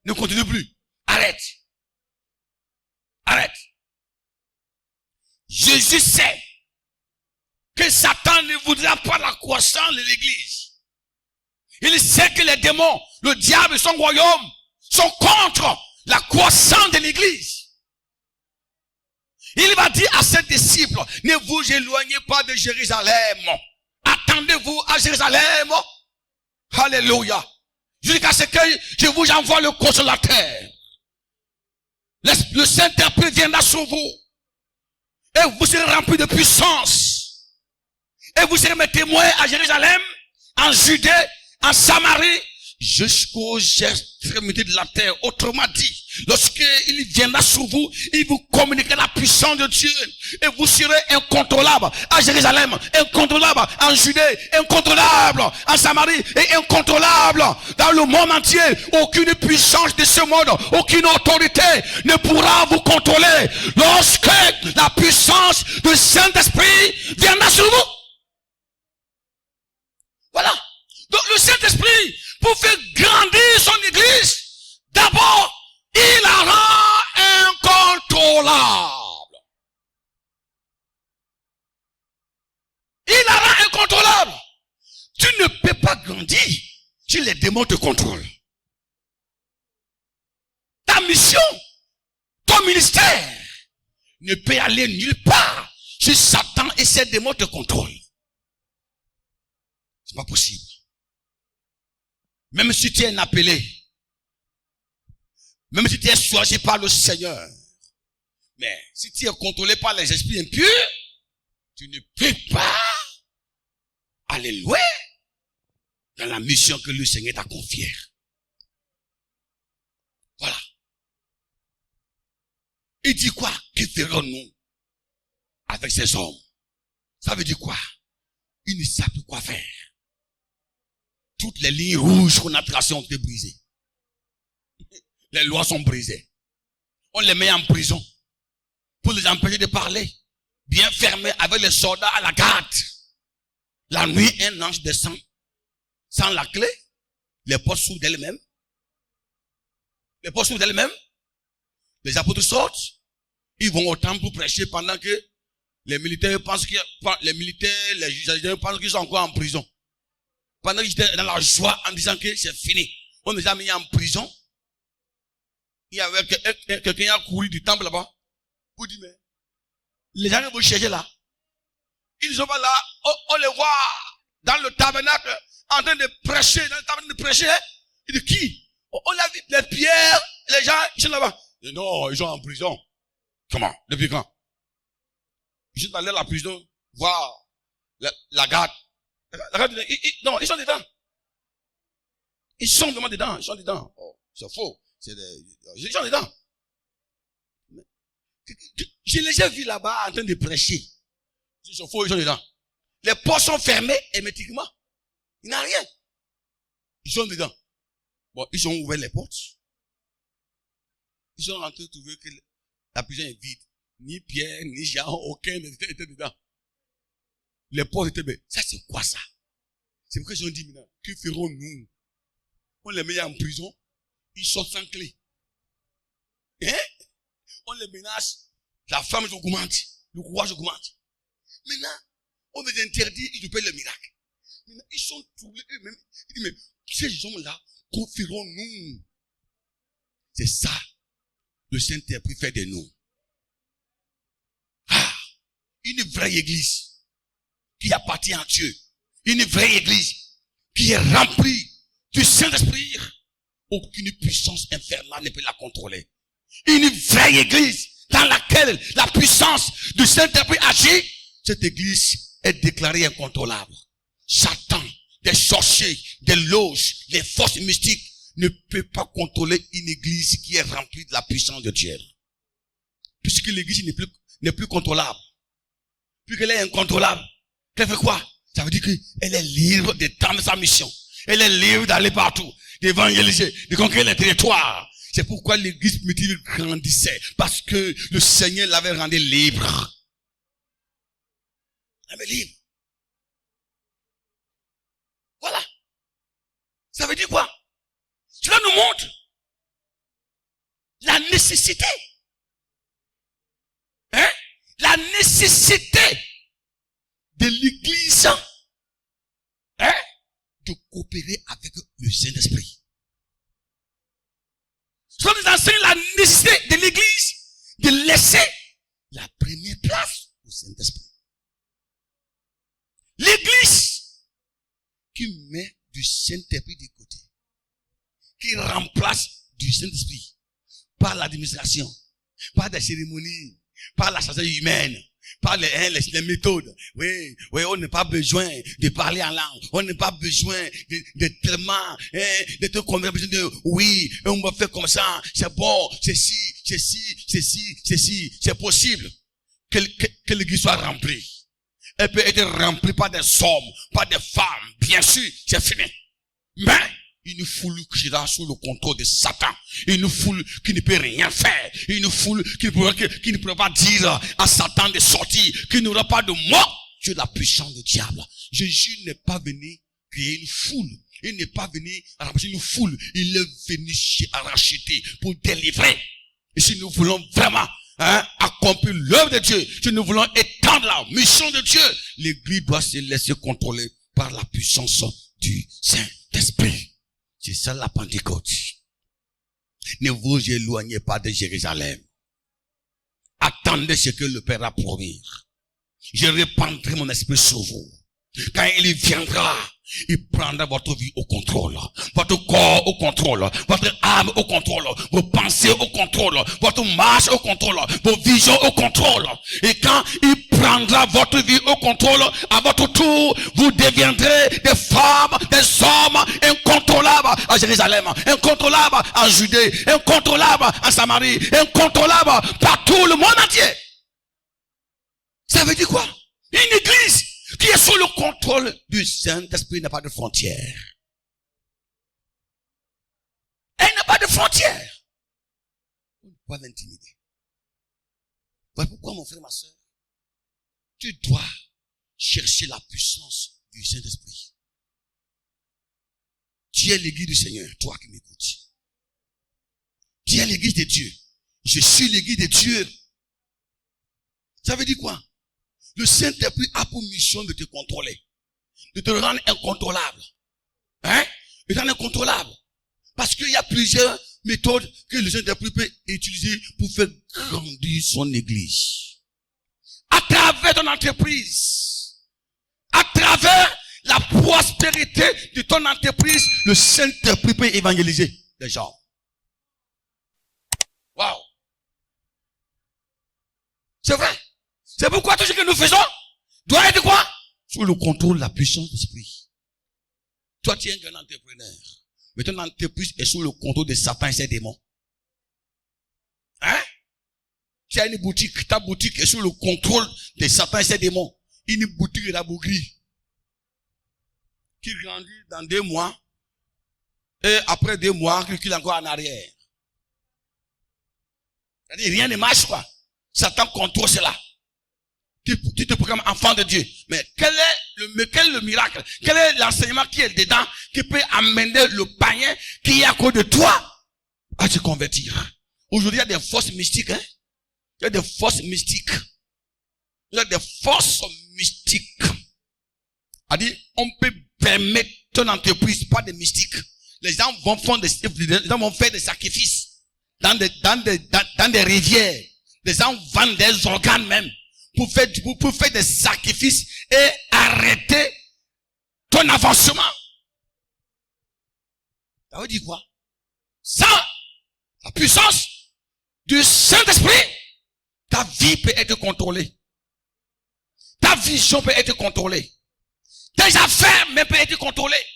Ne continue plus. Arrête. Arrête. Jésus sait que Satan ne voudra pas la croissance de l'Église. Il sait que les démons, le diable et son royaume sont contre la croissance de l'Église. Il va dire à ses disciples, ne vous éloignez pas de Jérusalem. Attendez-vous à Jérusalem. Alléluia. Jusqu'à ce que je vous envoie le consolateur. Le Saint-Esprit viendra sur vous. Et vous serez remplis de puissance. Et vous serez mes témoins à Jérusalem, en Judée, en Samarie, jusqu'aux extrémités de la terre. Autrement dit, lorsqu'il viendra sur vous, il vous communiquera la puissance de Dieu. Et vous serez incontrôlable à Jérusalem, incontrôlable en Judée, incontrôlable en Samarie et incontrôlable dans le monde entier. Aucune puissance de ce monde, aucune autorité ne pourra vous contrôler lorsque la puissance du Saint-Esprit viendra sur vous. Voilà. Donc le Saint-Esprit, pour faire grandir son Église, d'abord, il la rend incontrôlable. Il la rend incontrôlable. Tu ne peux pas grandir si les démons te contrôlent. Ta mission, ton ministère, ne peut aller nulle part si Satan et ses démons te contrôlent. C'est pas possible. Même si tu es un appelé, même si tu es choisi par le Seigneur, mais si tu es contrôlé par les esprits impurs, tu ne peux pas aller loin dans la mission que le Seigneur t'a confiée. Voilà. Il dit quoi? Que ferons-nous avec ces hommes? Ça veut dire quoi? Ils ne savent plus quoi faire. Toutes les lignes rouges qu'on a tracées ont été brisées. Les lois sont brisées. On les met en prison pour les empêcher de parler. Bien fermés avec les soldats à la garde. La nuit, un ange descend sans la clé. Les portes s'ouvrent d'elles-mêmes. Les portes s'ouvrent d'elles-mêmes. Les apôtres sortent. Ils vont au temple pour prêcher pendant que les militaires pensent les juges pensent qu'ils sont encore en prison. Pendant qu'ils étaient dans la joie en disant que c'est fini. On les a mis en prison. Il y avait quelqu'un qui a couru du temple là-bas. Pour dire, mais les gens que vous cherchez là, ils ne sont pas là. On les voit dans le tabernacle en train de prêcher, dans le tabernacle de prêcher. Il dit qui? On a vu les pierres, les gens, ils sont là-bas. Non, ils sont en prison. Comment? Depuis quand? Ils sont allés à la prison, voir la garde. La garde, non, ils sont dedans. Ils sont vraiment dedans, ils sont dedans. Oh, c'est faux. Ils sont dedans. Je les ai vus là-bas en train de prêcher. Ils sont faux, ils sont dedans. Les portes sont fermées hermétiquement. Il n'y a rien. Ils sont dedans. Bon, ils ont ouvert les portes. Ils sont rentrés trouver que la prison est vide. Ni Pierre, ni Jean, aucun était dedans. Les portes étaient belles. Ça, c'est quoi ça? C'est pourquoi ils ont dit maintenant, que ferons-nous? On les met en prison, ils sortent sans clé. Hein? On les menace, la femme augmente, le courage augmente. Maintenant, on les interdit, ils opèrent le miracle. Maintenant, ils sont troublés eux-mêmes. Ils disent, mais ces hommes-là, que ferons-nous? C'est ça, le Saint-Esprit fait de nous. Ah, une vraie église qui appartient à Dieu. Une vraie église qui est remplie du Saint-Esprit. Aucune puissance infernale ne peut la contrôler. Une vraie église dans laquelle la puissance du Saint-Esprit agit. Cette église est déclarée incontrôlable. Satan, des sorciers, des loges, les forces mystiques ne peuvent pas contrôler une église qui est remplie de la puissance de Dieu. Puisque l'église n'est plus contrôlable. Puisqu'elle est incontrôlable. Elle fait quoi? Ça veut dire qu'elle est libre d'étendre sa mission. Elle est libre d'aller partout, d'évangéliser, de conquérir les territoires. C'est pourquoi l'église primitive grandissait. Parce que le Seigneur l'avait rendu libre. Elle est libre. Voilà. Ça veut dire quoi? Cela nous montre la nécessité. Hein? La nécessité de l'église. Hein? De coopérer avec le Saint-Esprit. Cela nous enseigne la nécessité de l'église de laisser la première place au Saint-Esprit. L'église qui met du Saint-Esprit de côté, qui remplace du Saint-Esprit par l'administration, par des cérémonies, par la sagesse humaine, par les méthodes. Oui, on n'a pas besoin de parler en langue. On n'a pas besoin de tellement, de te convaincre de, oui, on va faire comme ça, c'est bon, ceci, c'est possible. Que l'église soit remplie. Elle peut être remplie par des hommes, par des femmes, bien sûr, c'est fini. Mais, une foule qui sera sous le contrôle de Satan. Une foule qui ne peut rien faire. Une foule qui ne pourra pas dire à Satan de sortir. Qui n'aura pas de mot sur la puissance du diable. Jésus n'est pas venu créer une foule. Il n'est pas venu racheter une foule. Il est venu racheter pour délivrer. Et si nous voulons vraiment accomplir l'œuvre de Dieu, si nous voulons étendre la mission de Dieu, l'église doit se laisser contrôler par la puissance du Saint-Esprit. C'est ça la Pentecôte. Ne vous éloignez pas de Jérusalem. Attendez ce que le Père a promis. Je répandrai mon esprit sur vous. Quand il viendra, il prendra votre vie au contrôle, votre corps au contrôle, votre âme au contrôle, vos pensées au contrôle, votre marche au contrôle, vos visions au contrôle. Et quand il prendra votre vie au contrôle, à votre tour, vous deviendrez des femmes, des hommes incontrôlables à Jérusalem, incontrôlables en Judée, incontrôlables en Samarie, incontrôlables partout le monde entier. Ça veut dire quoi? Une église qui est sous le contrôle du Saint-Esprit n'a pas de frontières. Elle n'a pas de frontières. On ne peut pas l'intimider. Voilà pourquoi, mon frère, ma soeur, tu dois chercher la puissance du Saint-Esprit. Tu es l'église du Seigneur, toi qui m'écoutes. Tu es l'église de Dieu. Je suis l'église de Dieu. Ça veut dire quoi? Le Saint-Esprit a pour mission de te contrôler, de te rendre incontrôlable. Hein? De te rendre incontrôlable. Parce qu'il y a plusieurs méthodes que le Saint-Esprit peut utiliser pour faire grandir son église. À travers ton entreprise, à travers la prospérité de ton entreprise, le Saint-Esprit peut évangéliser les gens. Waouh! C'est vrai. C'est pourquoi tout ce que nous faisons doit être quoi? Sous le contrôle de la puissance de l'esprit. Toi, tu es un grand entrepreneur. Mais ton entreprise est sous le contrôle de Satan et ses démons. Hein? Tu as une boutique. Ta boutique est sous le contrôle de Satan et ses démons. Une boutique rabougrie qui grandit dans 2 mois. Et après 2 mois, qui recule encore en arrière. C'est-à-dire, rien ne marche, quoi. Satan contrôle cela. Tu te proclames enfant de Dieu. Mais quel est le miracle? Quel est l'enseignement qui est dedans, qui peut amener le païen qui est à cause de toi à te convertir? Aujourd'hui, il y a des forces mystiques, hein? Il y a des forces mystiques. Il y a des forces mystiques. C'est-à-dire, on peut permettre ton entreprise, pas de mystique. Les gens vont faire des sacrifices dans des rivières. Les gens vendent des organes même. Pour faire des sacrifices et arrêter ton avancement. Ça veut dire quoi? Sans la puissance du Saint-Esprit, ta vie peut être contrôlée. Ta vision peut être contrôlée. Tes affaires même peuvent être contrôlées.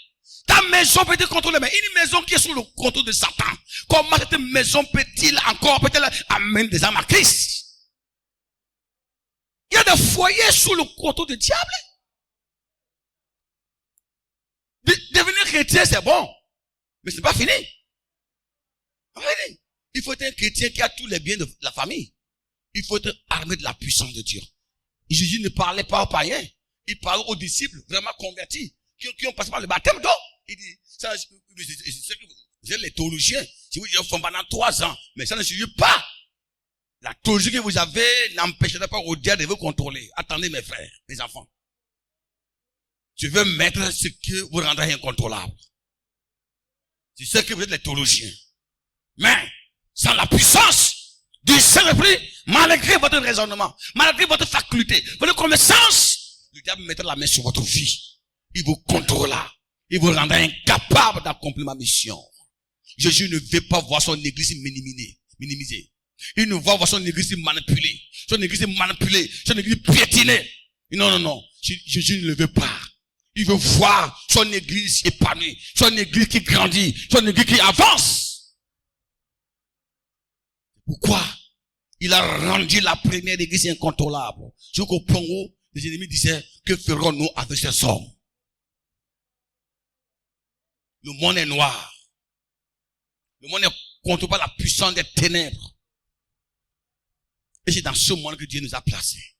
Ta maison peut être contrôlée. Mais une maison qui est sous le contrôle de Satan, comment cette maison peut-elle amener des âmes à Christ? Il y a des foyers sous le contrôle du diable. Devenir chrétien, c'est bon. Mais c'est pas fini. Il faut être un chrétien qui a tous les biens de la famille. Il faut être armé de la puissance de Dieu. Et Jésus ne parlait pas aux païens. Il parlait aux disciples vraiment convertis, qui ont passé par le baptême d'eau. Il dit, ça, vous êtes les théologiens. Si vous dites, pendant 3 ans, mais ça ne suffit pas. La théologie que vous avez n'empêchera pas au diable de vous contrôler. Attendez mes frères, mes enfants. Je veux mettre ce que vous rendrez incontrôlable. C'est ce que vous êtes les théologiens. Mais, sans la puissance du Saint-Esprit, malgré votre raisonnement, malgré votre faculté, votre connaissance, le diable mettra la main sur votre vie. Il vous contrôlera. Il vous rendra incapable d'accomplir ma mission. Jésus ne veut pas voir son église minimisée. Il ne va voir son église manipulée. Son église manipulée. Son église piétinée. Non. Jésus ne le veut pas. Il veut voir son église épanouie. Son église qui grandit. Son église qui avance. Pourquoi? Il a rendu la première église incontrôlable. Je comprends où les ennemis disaient, que ferons-nous avec ces hommes? Le monde est noir. Le monde est contrôlé par la puissance des ténèbres. Et c'est dans ce monde que Dieu nous a placés.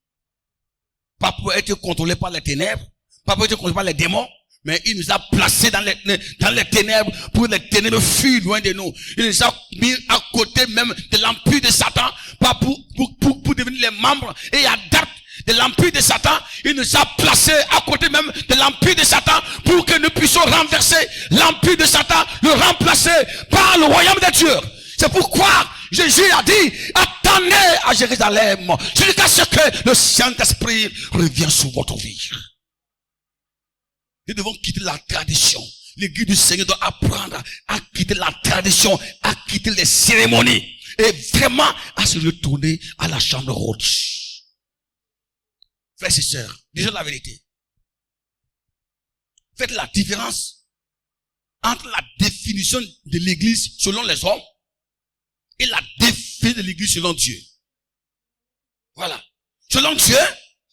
Pas pour être contrôlé par les ténèbres, pas pour être contrôlé par les démons, mais il nous a placés dans les ténèbres pour les ténèbres fuient loin de nous. Il nous a mis à côté même de l'empire de Satan, pas pour devenir les membres et adeptes de l'empire de Satan. Il nous a placés à côté même de l'empire de Satan pour que nous puissions renverser l'empire de Satan, le remplacer par le royaume de Dieu. C'est pourquoi Jésus a dit, attendez à Jérusalem jusqu'à ce que le Saint-Esprit revienne sur votre vie. Nous devons quitter la tradition. L'église du Seigneur doit apprendre à quitter la tradition, à quitter les cérémonies et vraiment à se retourner à la chambre haute. Frères et sœurs, disons la vérité. Faites la différence entre la définition de l'église selon les hommes et la définition de l'église selon Dieu. Voilà. Selon Dieu,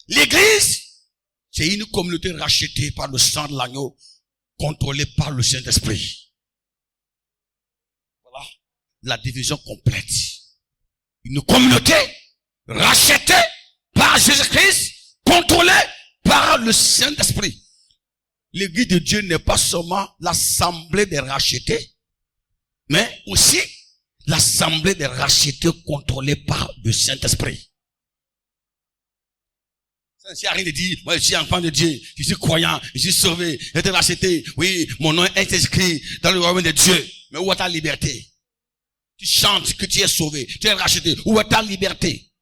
l'église, c'est une communauté rachetée par le sang de l'agneau, contrôlée par le Saint-Esprit. Voilà la division complète. Une communauté rachetée par Jésus-Christ, contrôlée par le Saint-Esprit. L'église de Dieu n'est pas seulement l'assemblée des rachetés, mais aussi l'assemblée des rachetés contrôlée par le Saint-Esprit. Ça n'a rien de dire, moi je suis enfant de Dieu, je suis croyant, je suis sauvé, j'ai été racheté, oui, mon nom est inscrit dans le royaume de Dieu. Mais où est ta liberté? Tu chantes que tu es sauvé, tu es racheté, où est ta liberté?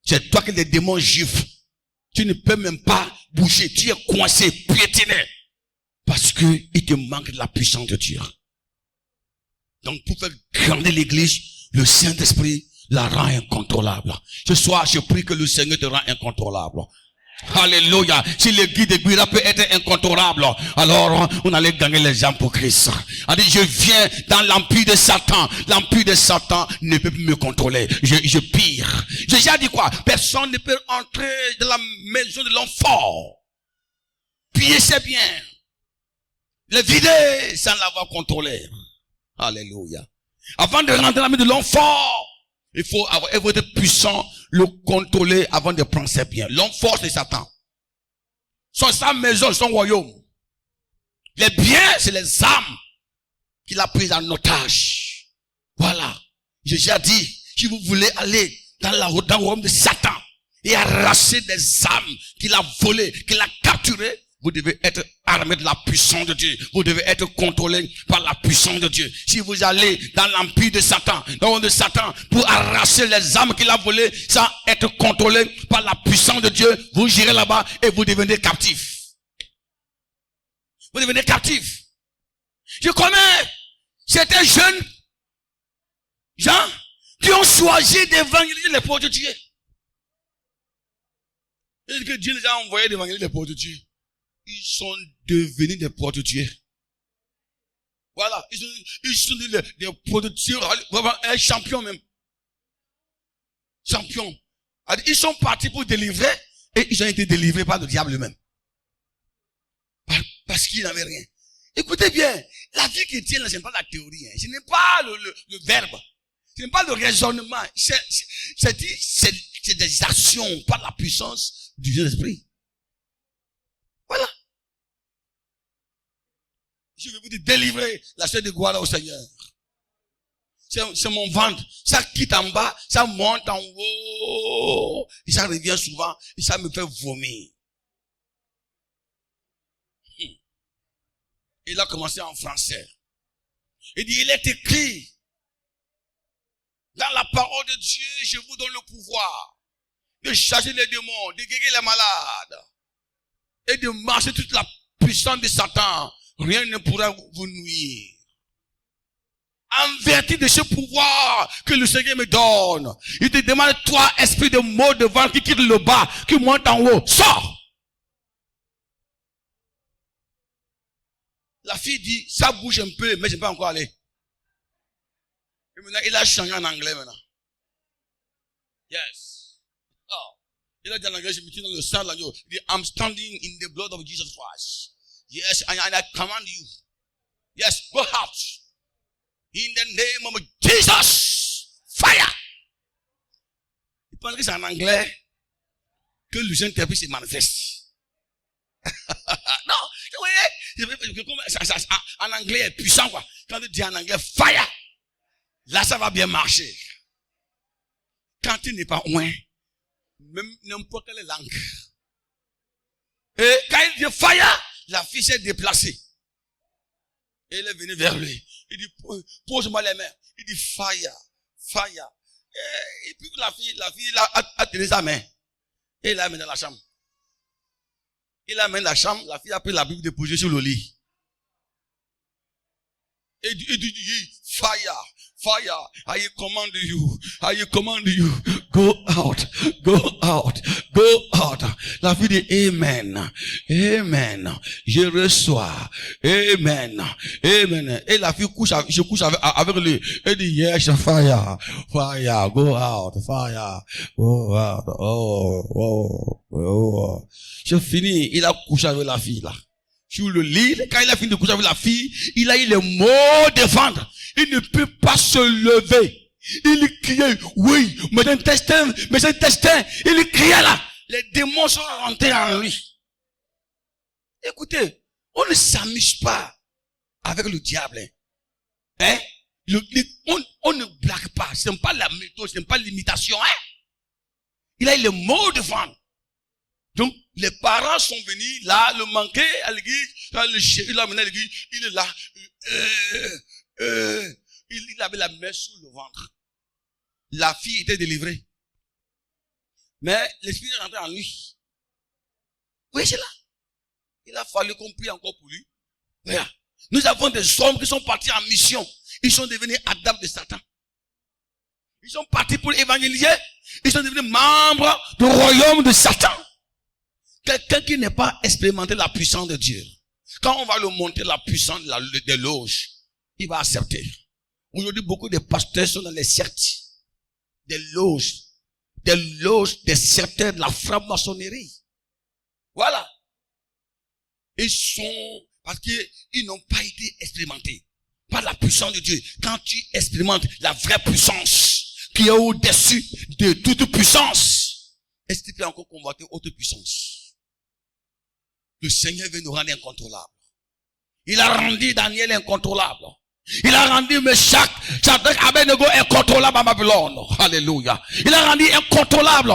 C'est toi que les démons giflent. Tu ne peux même pas bouger, tu es coincé, piétiné. Parce que il te manque de la puissance de Dieu. Donc pour faire grandir l'église, le Saint-Esprit la rend incontrôlable. Ce soir, je prie que le Seigneur te rend incontrôlable. Alléluia. Si l'église de Guira peut être incontrôlable, alors on allait gagner les gens pour Christ. On dit, je viens dans l'empire de Satan. L'empire de Satan ne peut plus me contrôler. Je pire. J'ai déjà dit quoi? Personne ne peut entrer dans la maison de l'homme fort. Piller ses biens. Le vider sans l'avoir contrôlé. Alléluia. Avant de rentrer dans la maison de l'homme fort, il faut être puissant, le contrôler avant de prendre ses biens. L'homme fort, c'est Satan. Sa maison, son royaume. Les biens, c'est les âmes qu'il a prises en otage. Voilà. J'ai déjà dit, si vous voulez aller dans le royaume de Satan et arracher des âmes qu'il a volées, qu'il a capturées, vous devez être armé de la puissance de Dieu. Vous devez être contrôlé par la puissance de Dieu. Si vous allez dans l'empire de Satan, dans le royaume de Satan, pour arracher les âmes qu'il a volées, sans être contrôlé par la puissance de Dieu, vous irez là-bas et vous devenez captif. Vous devenez captif. Je connais certains jeunes gens qui ont choisi d'évangéliser les pauvres de Dieu. Et que Dieu les a envoyés d'évangéliser les pauvres de Dieu. Ils sont devenus des prostituées. Voilà. Ils sont des prostituées. Vraiment, un champion même. Champion. Ils sont partis pour délivrer et ils ont été délivrés par le diable lui-même. Parce qu'ils n'avaient rien. Écoutez bien. La vie chrétienne, ce n'est pas la théorie. Ce n'est pas le verbe. Ce n'est pas le raisonnement. C'est des actions par la puissance du Saint-Esprit. Voilà. Je vais vous dire, délivrer la chair de gloire au Seigneur. C'est mon ventre. Ça quitte en bas, ça monte en haut. Et ça revient souvent, et ça me fait vomir. Il a commencé en français. Il dit, il est écrit, dans la parole de Dieu, je vous donne le pouvoir de chasser les démons, de guérir les malades, et de marcher toute la puissance de Satan. Rien ne pourra vous nuire. En vertu de ce pouvoir que le Seigneur me donne, il te demande, toi, esprit de mort de vent qui quitte le bas, qui monte en haut, sors! La fille dit, ça bouge un peu, mais je ne peux pas encore aller. Et maintenant, il a changé en anglais maintenant. Yes. Oh. Il a dit en anglais, je me tiens dans le sang de l'agneau. Il dit, I'm standing in the blood of Jesus Christ. Yes, and I command you. Yes, go out. In the name of Jesus. Fire. Il pense que c'est en anglais que le Saint-Esprit se manifeste. Non, vous voyez, en anglais est puissant quoi. Quand tu dis en anglais fire, là ça va bien marcher. Quand tu n'es pas loin, même n'importe quelle langue. Et quand il dit fire, la fille s'est déplacée. Et elle est venue vers lui. Il dit, pose-moi les mains. Il dit, fire, fire. Et puis la fille a tenu sa main. Et il l'a mis dans la chambre. Il amène la chambre, la fille a pris la Bible déposée sur le lit. Et dit, fire, I command you, go out. La fille dit, amen, je reçois, amen. Et la fille je couche avec lui. Elle dit, yes, fire, go out, Je finis, il a couché avec la fille là. Sur le lit, quand il a fini de coucher avec la fille, il a eu le mot de vendre. Il ne peut pas se lever. Il criait, oui, mes intestins. Il criait là. Les démons sont rentrés en lui. Écoutez, on ne s'amuse pas avec le diable. Hein? On ne blague pas. Ce n'est pas la méthode, ce n'est pas l'imitation. Hein? Il a eu le mot de vendre. Donc, les parents sont venus là, le manquer à l'église, il l'a amené à l'église, il est là, il avait la main sous le ventre. La fille était délivrée. Mais l'esprit est rentré en lui. Oui, c'est là. Il a fallu qu'on prie encore pour lui. Voilà. Nous avons des hommes qui sont partis en mission. Ils sont devenus adeptes de Satan. Ils sont partis pour évangéliser. Ils sont devenus membres du royaume de Satan. Quelqu'un qui n'est pas expérimenté la puissance de Dieu, quand on va lui montrer la puissance des loges, il va accepter. Aujourd'hui, beaucoup de pasteurs sont dans les sectes, des loges, des secteurs de la franc-maçonnerie. Voilà. Parce qu'ils n'ont pas été expérimentés par la puissance de Dieu. Quand tu expérimentes la vraie puissance qui est au-dessus de toute puissance, est-ce que tu peux encore combattre autre puissance? Le Seigneur veut nous rendre incontrôlables. Il a rendu Daniel incontrôlable. Il a rendu Meshach, Shadrach, Abednego incontrôlable à Babylone. Alléluia. Il a rendu incontrôlable.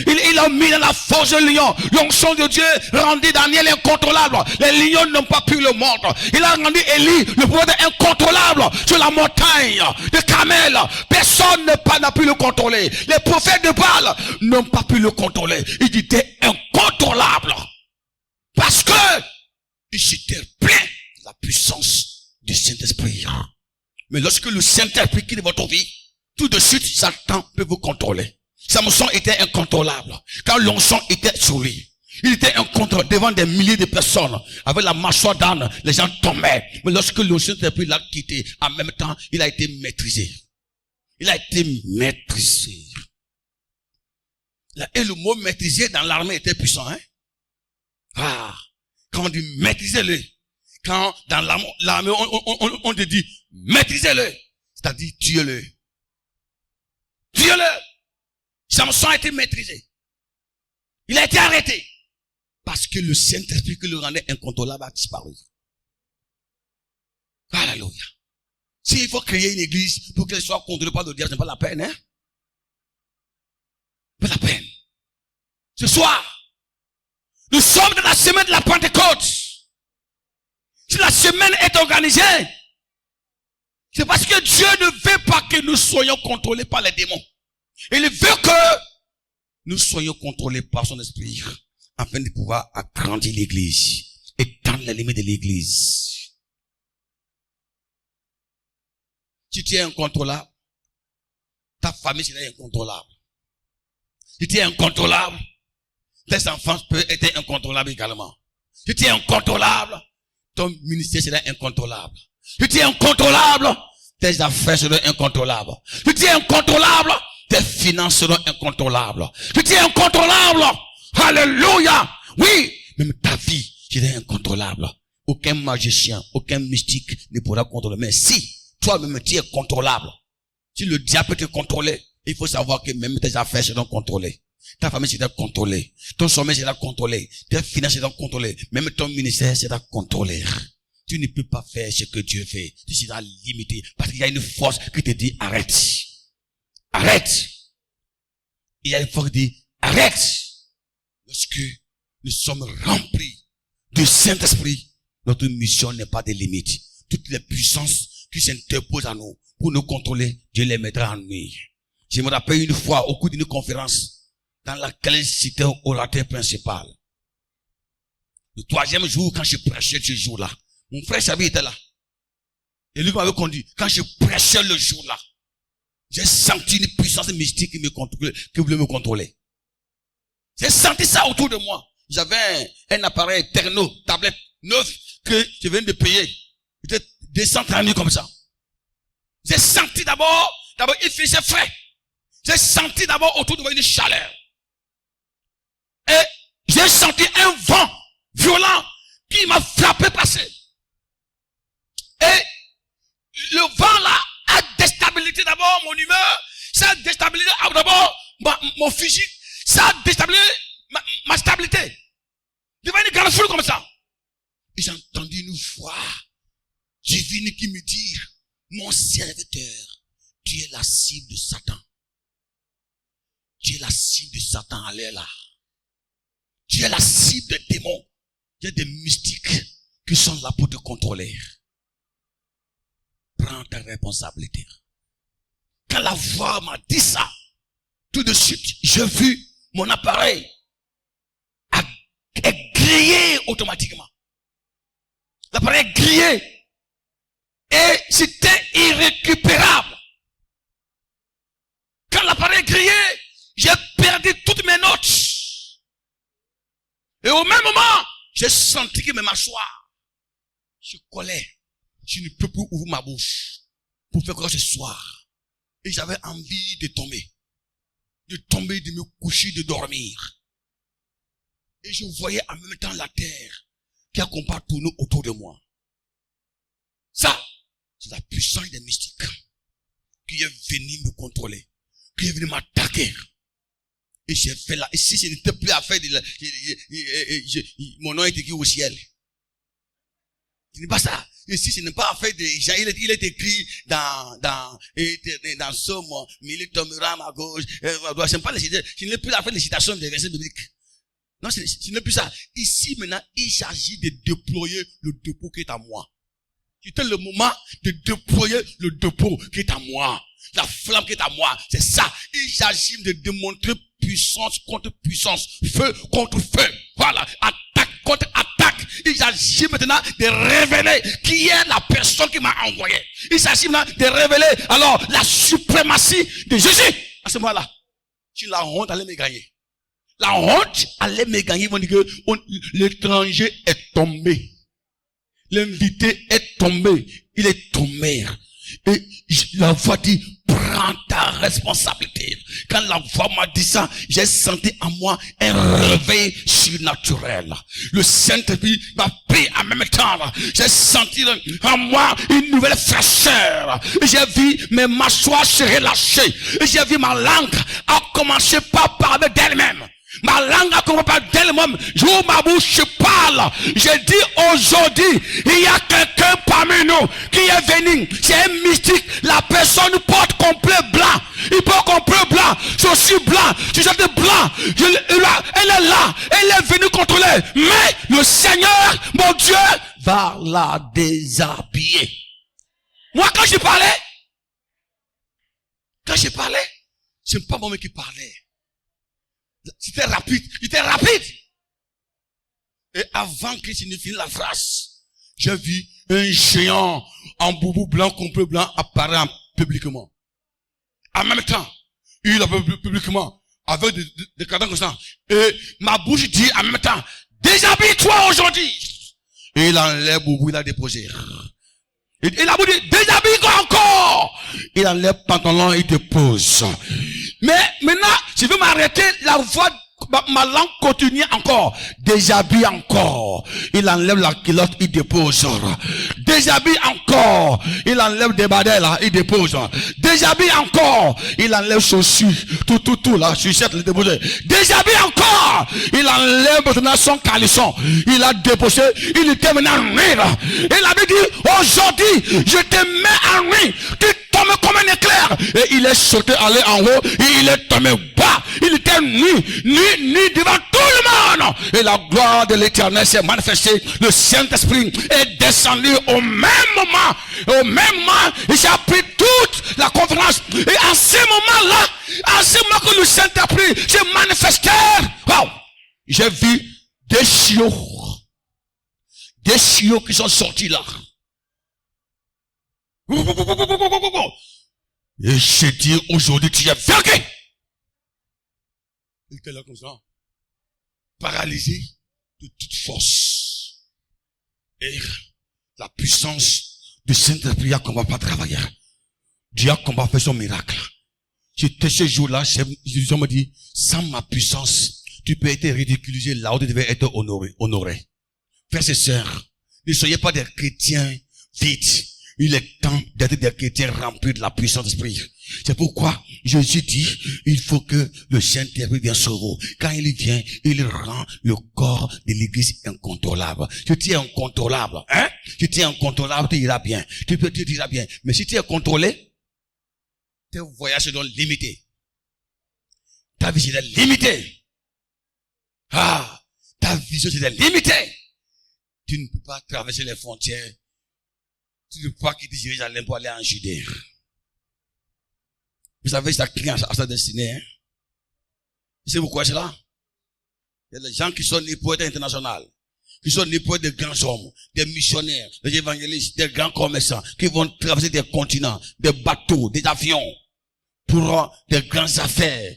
Il a mis dans la forge de lion. L'onction de Dieu rendit Daniel incontrôlable. Les lions n'ont pas pu le mordre. Il a rendu Élie, le prophète, incontrôlable sur la montagne de Carmel. Personne n'a pu le contrôler. Les prophètes de Baal n'ont pas pu le contrôler. Il était incontrôlable. Parce que il s'était plein de la puissance du Saint-Esprit. Mais lorsque le Saint-Esprit quitte votre vie, tout de suite, Satan peut vous contrôler. Samson était incontrôlable. Quand l'onction était sur lui, il était incontrôlable devant des milliers de personnes. Avec la mâchoire d'âne, les gens tombaient. Mais lorsque le Saint-Esprit l'a quitté, en même temps, il a été maîtrisé. Et le mot maîtriser dans l'armée était puissant, hein? Quand on dit maîtrisez-le, quand dans l'armée on te dit maîtrisez-le, c'est-à-dire tuez-le. Samson a été maîtrisé. Il a été arrêté. Parce que le Saint-Esprit qui le rendait incontrôlable a disparu. Alléluia. S'il faut créer une église pour qu'elle soit contrôlée par le diable, ce n'est pas la peine, hein? Pas la peine. Ce soir, nous sommes dans la semaine de la Pentecôte. Si la semaine est organisée, c'est parce que Dieu ne veut pas que nous soyons contrôlés par les démons. Il veut que nous soyons contrôlés par son esprit, afin de pouvoir agrandir l'église, étendre les limites de l'église. Si tu es incontrôlable, ta famille sera incontrôlable. Si tu es incontrôlable, tes enfants peuvent être incontrôlables également. Si tu es incontrôlable, ton ministère sera incontrôlable. Si tu es incontrôlable, tes affaires seront incontrôlables. Si tu es incontrôlable, tes finances seront incontrôlables. Si tu es incontrôlable, alléluia, oui, même ta vie sera incontrôlable. Aucun magicien, aucun mystique ne pourra contrôler. Mais si toi-même tu es contrôlable, si le diable peut te contrôler, il faut savoir que même tes affaires seront contrôlées. Ta famille sera contrôlée. Ton sommeil sera contrôlé. Tes finances seront contrôlées. Même ton ministère sera contrôlé. Tu ne peux pas faire ce que Dieu fait. Tu seras limité. Parce qu'il y a une force qui te dit arrête. Arrête. Il y a une force qui dit arrête. Lorsque nous sommes remplis du Saint-Esprit, notre mission n'est pas de limite. Toutes les puissances qui s'interposent à nous pour nous contrôler, Dieu les mettra en nous. Je me rappelle une fois au cours d'une conférence dans laquelle j'étais orateur principal. Le 3e jour, quand je prêchais ce jour-là, mon frère Chabi était là. Et lui qui m'avait conduit. Quand je prêchais le jour-là, j'ai senti une puissance mystique qui voulait me contrôler. J'ai senti ça autour de moi. J'avais un appareil Terno, tablette neuf, que je venais de payer. Il était 230 comme ça. J'ai senti d'abord, il faisait frais. J'ai senti d'abord autour de moi une chaleur. Et j'ai senti un vent violent qui m'a frappé passer. Et le vent là a déstabilisé d'abord mon humeur, ça a déstabilisé d'abord mon physique, ça a déstabilisé ma stabilité. Devant une grande foule comme ça. Et j'ai entendu une voix divine qui me dit, mon serviteur, tu es la cible de Satan. Tu es la cible de Satan, allez là. Tu es la cible des démons. Il y a des mystiques qui sont là pour te contrôler. Prends ta responsabilité. Quand la voix m'a dit ça, tout de suite, j'ai vu mon appareil griller automatiquement. L'appareil grillé. Et c'était irrécupérable. Quand l'appareil grillait, j'ai perdu toutes mes notes. Et au même moment, j'ai senti que mes mâchoires se collaient. Je ne peux plus ouvrir ma bouche pour faire quoi ce soir. Et j'avais envie de tomber, de me coucher, de dormir. Et je voyais en même temps la terre qui a complètement tourné autour de moi. Ça, c'est la puissance des mystiques qui est venue me contrôler, qui est venue m'attaquer. Et j'ai fait là, et si je n'étais plus à faire mon nom est écrit au ciel. Ce n'est pas ça. Et si ce n'est pas à faire il est écrit dans Somme, mais il tombera à ma gauche. Je n'ai pas je n'ai plus à faire les citations des versets bibliques. Non, ce n'est plus ça. Ici, maintenant, il s'agit de déployer le dépôt qui est à moi. C'était le moment de déployer le dépôt qui est à moi. La flamme qui est à moi. C'est ça. Il s'agit de démontrer puissance contre puissance. Feu contre feu. Voilà. Attaque contre attaque. Il s'agit maintenant de révéler qui est la personne qui m'a envoyé. Il s'agit maintenant de révéler, alors, la suprématie de Jésus. À ce moment-là, si la honte allait me gagner. La honte allait me gagner. Ils vont dire que l'étranger est tombé. L'invité est tombé. Il est tombé. Et la voix dit, prends ta responsabilité. Quand la voix m'a dit ça, j'ai senti en moi un réveil surnaturel. Le Saint-Esprit m'a pris en même temps. J'ai senti en moi une nouvelle fraîcheur. J'ai vu mes mâchoires se relâcher. J'ai vu ma langue a commencé par parler d'elle-même. Ma langue a commencé par d'elle-même. J'ouvre ma bouche, je parle. Je dis aujourd'hui, il y a quelqu'un parmi nous qui est venu. C'est un mystique. La personne porte complet blanc. Il porte complet blanc. Chaussures blanc. T-shirt blanc. Elle est là. Elle est venue contrôler. Mais le Seigneur, mon Dieu, va la déshabiller. Moi, quand je parlais, c'est pas moi qui parlais. C'était rapide. Et avant que je ne finisse la phrase, j'ai vu un géant en boubou blanc, complet blanc, apparaître publiquement. En même temps, il apparaît publiquement, avec des cadans comme ça. Et ma bouche dit en même temps, déshabille-toi aujourd'hui. Et il enlève boubou, il a déposé. Et il a dit, déshabille-toi encore. Il enlève pantalon, il dépose. Mais maintenant, je veux m'arrêter, la voix, ma langue continue encore. Déshabille encore. Il enlève la culotte, il dépose. Déshabille encore. Il enlève des badets là, il dépose. Déshabille encore. Il enlève chaussures. Tout là, sucette, il dépose. Déshabille encore. Il enlève maintenant son caleçon. Il a déposé. Il était maintenant en rire. Il avait dit, aujourd'hui, je te mets en rire. Tu tombes comme un éclair. Et il est sauté, allé en haut. Et il est tombé bas. Il était nu devant tout le monde. Et la gloire de l'Éternel s'est manifestée. Le Saint-Esprit est descendu au même moment. Il s'est appris toute la conférence. Et en ce moment-là, que le Saint-Esprit s'est manifesté, wow, j'ai vu des chiots des chiots qui sont sortis là. Et j'ai dit aujourd'hui, tu es vaincu. Il était là comme ça, paralysé de toute force. Et la puissance du Saint-Esprit a combat pas travailler. Dieu a combat fait son miracle. J'étais ce jour-là, je me dis, sans ma puissance, tu peux être ridiculisé là où tu devais être honoré. Frères et sœurs, ne soyez pas des chrétiens vides. Il est temps d'être des chrétiens remplis de la puissance d'esprit. C'est pourquoi Jésus dit, il faut que le Saint-Esprit vienne sur vous. Quand il vient, il rend le corps de l'église incontrôlable. Si tu es incontrôlable, si tu es incontrôlable, tu iras bien. Tu iras bien. Mais si tu es contrôlé, tes voyages seront limités. Ta vie est limitée. Ta vision est limitée. Tu ne peux pas traverser les frontières. Tu ne peux pas quitter Jérusalem pour aller en Judée. Vous savez, ça crie à sa destinée. C'est pourquoi c'est là. Il y a des gens qui sont nés pour être internationaux, qui sont nés pour être des grands hommes, des missionnaires, des évangélistes, des grands commerçants, qui vont traverser des continents, des bateaux, des avions, pour des grandes affaires,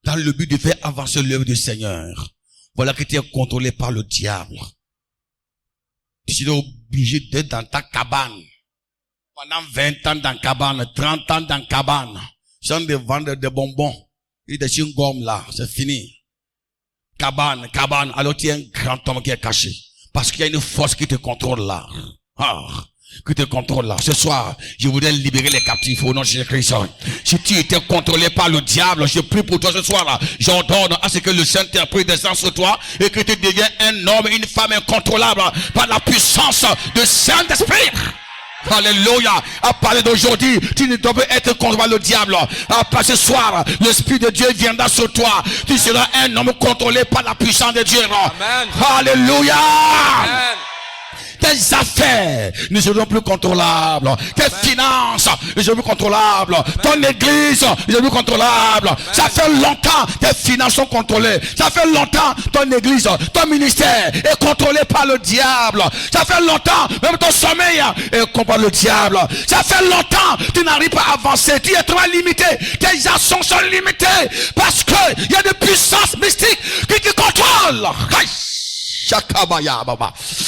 dans le but de faire avancer l'œuvre du Seigneur. Voilà que tu es contrôlé par le diable. Tu es obligé d'être dans ta cabane. Pendant 20 ans dans cabane, 30 ans dans cabane. Sans de vendre des bonbons. Et des chewing-gums là, c'est fini. Cabane. Alors tu es un grand homme qui est caché. Parce qu'il y a une force qui te contrôle là. Qui te contrôle là. Ce soir, je voudrais libérer les captifs au nom de Jésus-Christ. Si tu étais contrôlé par le diable, je prie pour toi ce soir là. J'ordonne à ce que le Saint-Esprit descende sur toi et que tu deviennes un homme, une femme incontrôlable par la puissance du Saint-Esprit. Alléluia. À parler d'aujourd'hui, tu ne dois pas être contrôlé par le diable. À partir ce soir, l'Esprit de Dieu viendra sur toi. Tu seras un homme contrôlé par la puissance de Dieu. Amen. Alléluia. Amen. Tes affaires ne seront plus contrôlables. Tes finances ne seront plus contrôlables. Ton église ne sera plus contrôlable. Ça fait longtemps tes finances sont contrôlées. Ça fait longtemps ton église, ton ministère est contrôlé par le diable. Ça fait longtemps même ton sommeil est contrôlé par le diable. Ça fait longtemps tu n'arrives pas à avancer. Tu es trop limité. Tes actions sont limitées parce que il y a des puissances mystiques qui te contrôlent.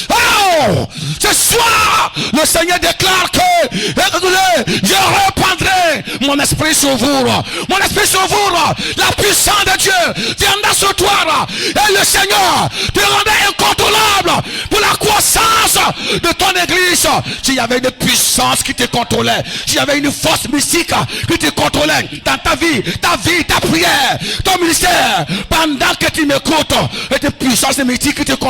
Oh, ce soir, le Seigneur déclare que, écoutez, je répandrai mon esprit sur vous. Mon esprit sur vous. La puissance de Dieu viendra sur toi. Et le Seigneur te rendra incontrôlable pour la croissance de ton église. S'il y avait une puissance qui te contrôlait, s'il y avait une force mystique qui te contrôlait dans ta vie, ta prière, ton ministère, pendant que tu m'écoutes, et des puissances mystiques qui te contrôlent,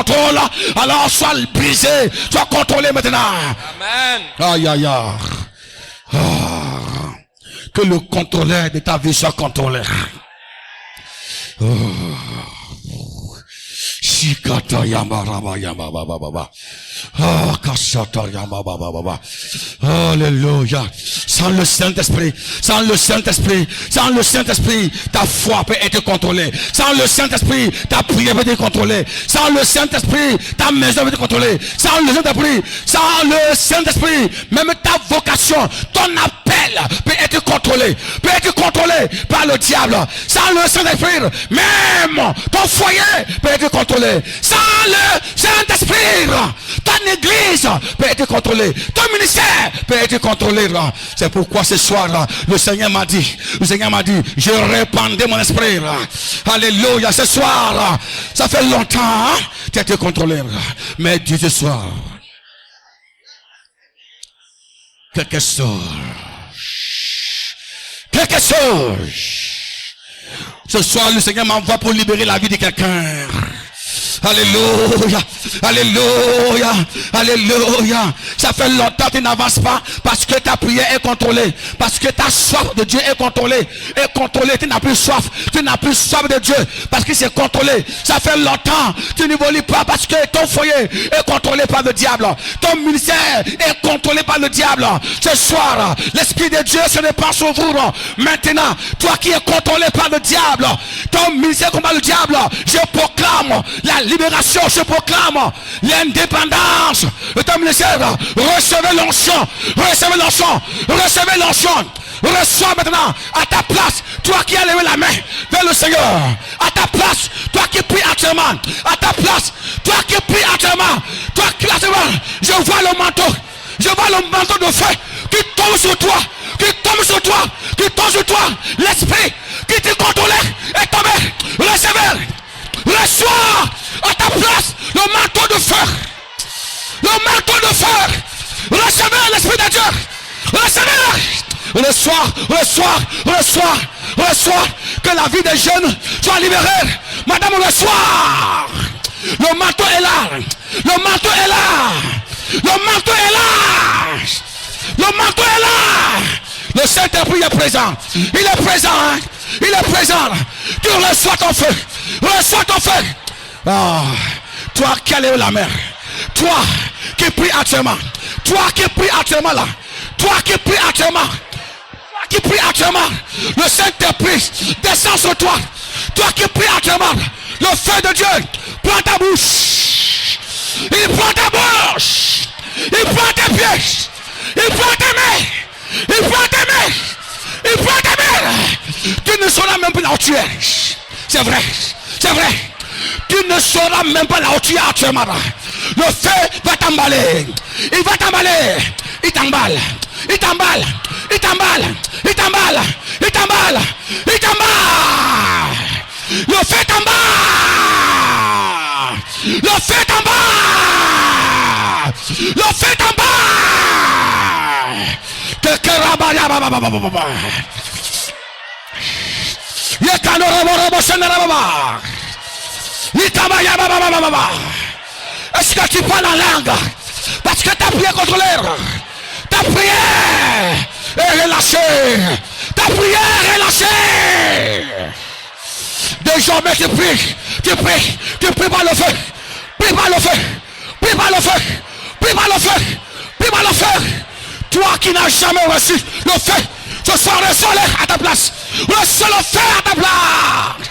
alors sois brisé, sois contrôlé maintenant. Amen. Aïe aïe aïe. Que le contrôleur de ta vie soit contrôlé. Alléluia. Sans le Saint-Esprit, ta foi peut être contrôlée. Sans le Saint-Esprit, ta prière peut être contrôlée. Sans le Saint-Esprit, ta maison peut être contrôlée. Sans le Saint-Esprit, même ta vocation, ton appel peut être contrôlé par le diable. Sans le Saint-Esprit, même ton foyer peut être contrôlé. Sans le Saint-Esprit, ton église peut être contrôlée. Ton ministère peut être contrôlé. C'est pourquoi ce soir, le Seigneur m'a dit, je répandais mon esprit. Alléluia. Ce soir, ça fait longtemps, tu as été contrôlé. Mais Dieu ce soir, quelque chose. Ce soir, le Seigneur m'envoie pour libérer la vie de quelqu'un. Alléluia, alléluia, alléluia. Ça fait longtemps que tu n'avances pas parce que ta prière est contrôlée, parce que ta soif de Dieu est contrôlée. Tu n'as plus soif de Dieu parce que c'est contrôlé. Ça fait longtemps tu n'évolues pas parce que ton foyer est contrôlé par le diable. Ton ministère est contrôlé par le diable. Ce soir, l'Esprit de Dieu se répand sur vous. Maintenant, toi qui es contrôlé par le diable, ton ministère combat le diable, je proclame la liberté libération, je proclame l'indépendance de ta misère. Recevez l'onction, recevez l'onction, recevez l'onction. Reçois maintenant à ta place, toi qui as levé la main vers le Seigneur. À ta place, toi qui pries actuellement. À ta place, toi qui pries actuellement. Toi qui actuellement, je vois le manteau. Je vois le manteau de feu qui tombe sur toi, qui tombe sur toi, qui tombe sur toi. L'esprit qui te contrôlait est tombé. Recevez, reçois à ta place le manteau de feu. Le manteau de feu. Recevez l'esprit de Dieu. Recevez. Reçois, reçois, reçois, reçois. Que la vie des jeunes soit libérée. Madame, reçois. Le manteau est là. Le manteau est là. Le manteau est là. Le manteau est là. Le Saint-Esprit est présent. Il est présent. Hein? Il est présent. Tu reçois ton feu. Reçois ton feu. Oh, toi qui as levé la mer. Toi qui pries actuellement. Toi qui pries actuellement là. Toi qui pries actuellement. Toi qui pries actuellement. Le Saint-Esprit descend sur toi. Toi qui pries actuellement. Le feu de Dieu prend ta bouche. Il prend ta bouche. Il prend tes pieds. Il prend tes mains. Il prend tes mains. Il prend tes mains. Tu ne sauras même pas là où tu es. C'est vrai. C'est vrai. Tu ne sauras même pas là où tu es actuellement. Le feu va t'emballer. Il va t'emballer. Il t'emballe. Il t'emballe. Il t'emballe. Il t'emballe. Il t'emballe. Il t'emballe. Le feu t'emballe. Le feu t'emballe. Le feu t'emballe. Est-ce que tu parles en langue? Parce que ta prière contre l'air. Ta prière est relâchée. Ta prière est relâchée. Désormais tu pries. Tu pries. Tu pries par le feu. Prie par le feu. Prie par le feu. Prie par le feu. Prie par le feu. Toi qui n'as jamais reçu le feu, ce soir reçois-le à ta place. Reçois le feu à ta place.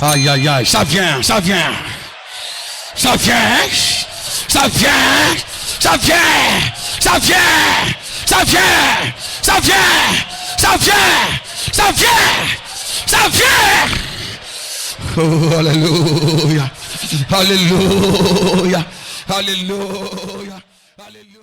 Aïe aïe aïe, ça vient, ça vient. Ça vient, ça vient, ça vient, ça vient, ça vient, ça vient, ça vient, ça vient, ça vient. Oh, alléluia, alléluia, alléluia, alléluia.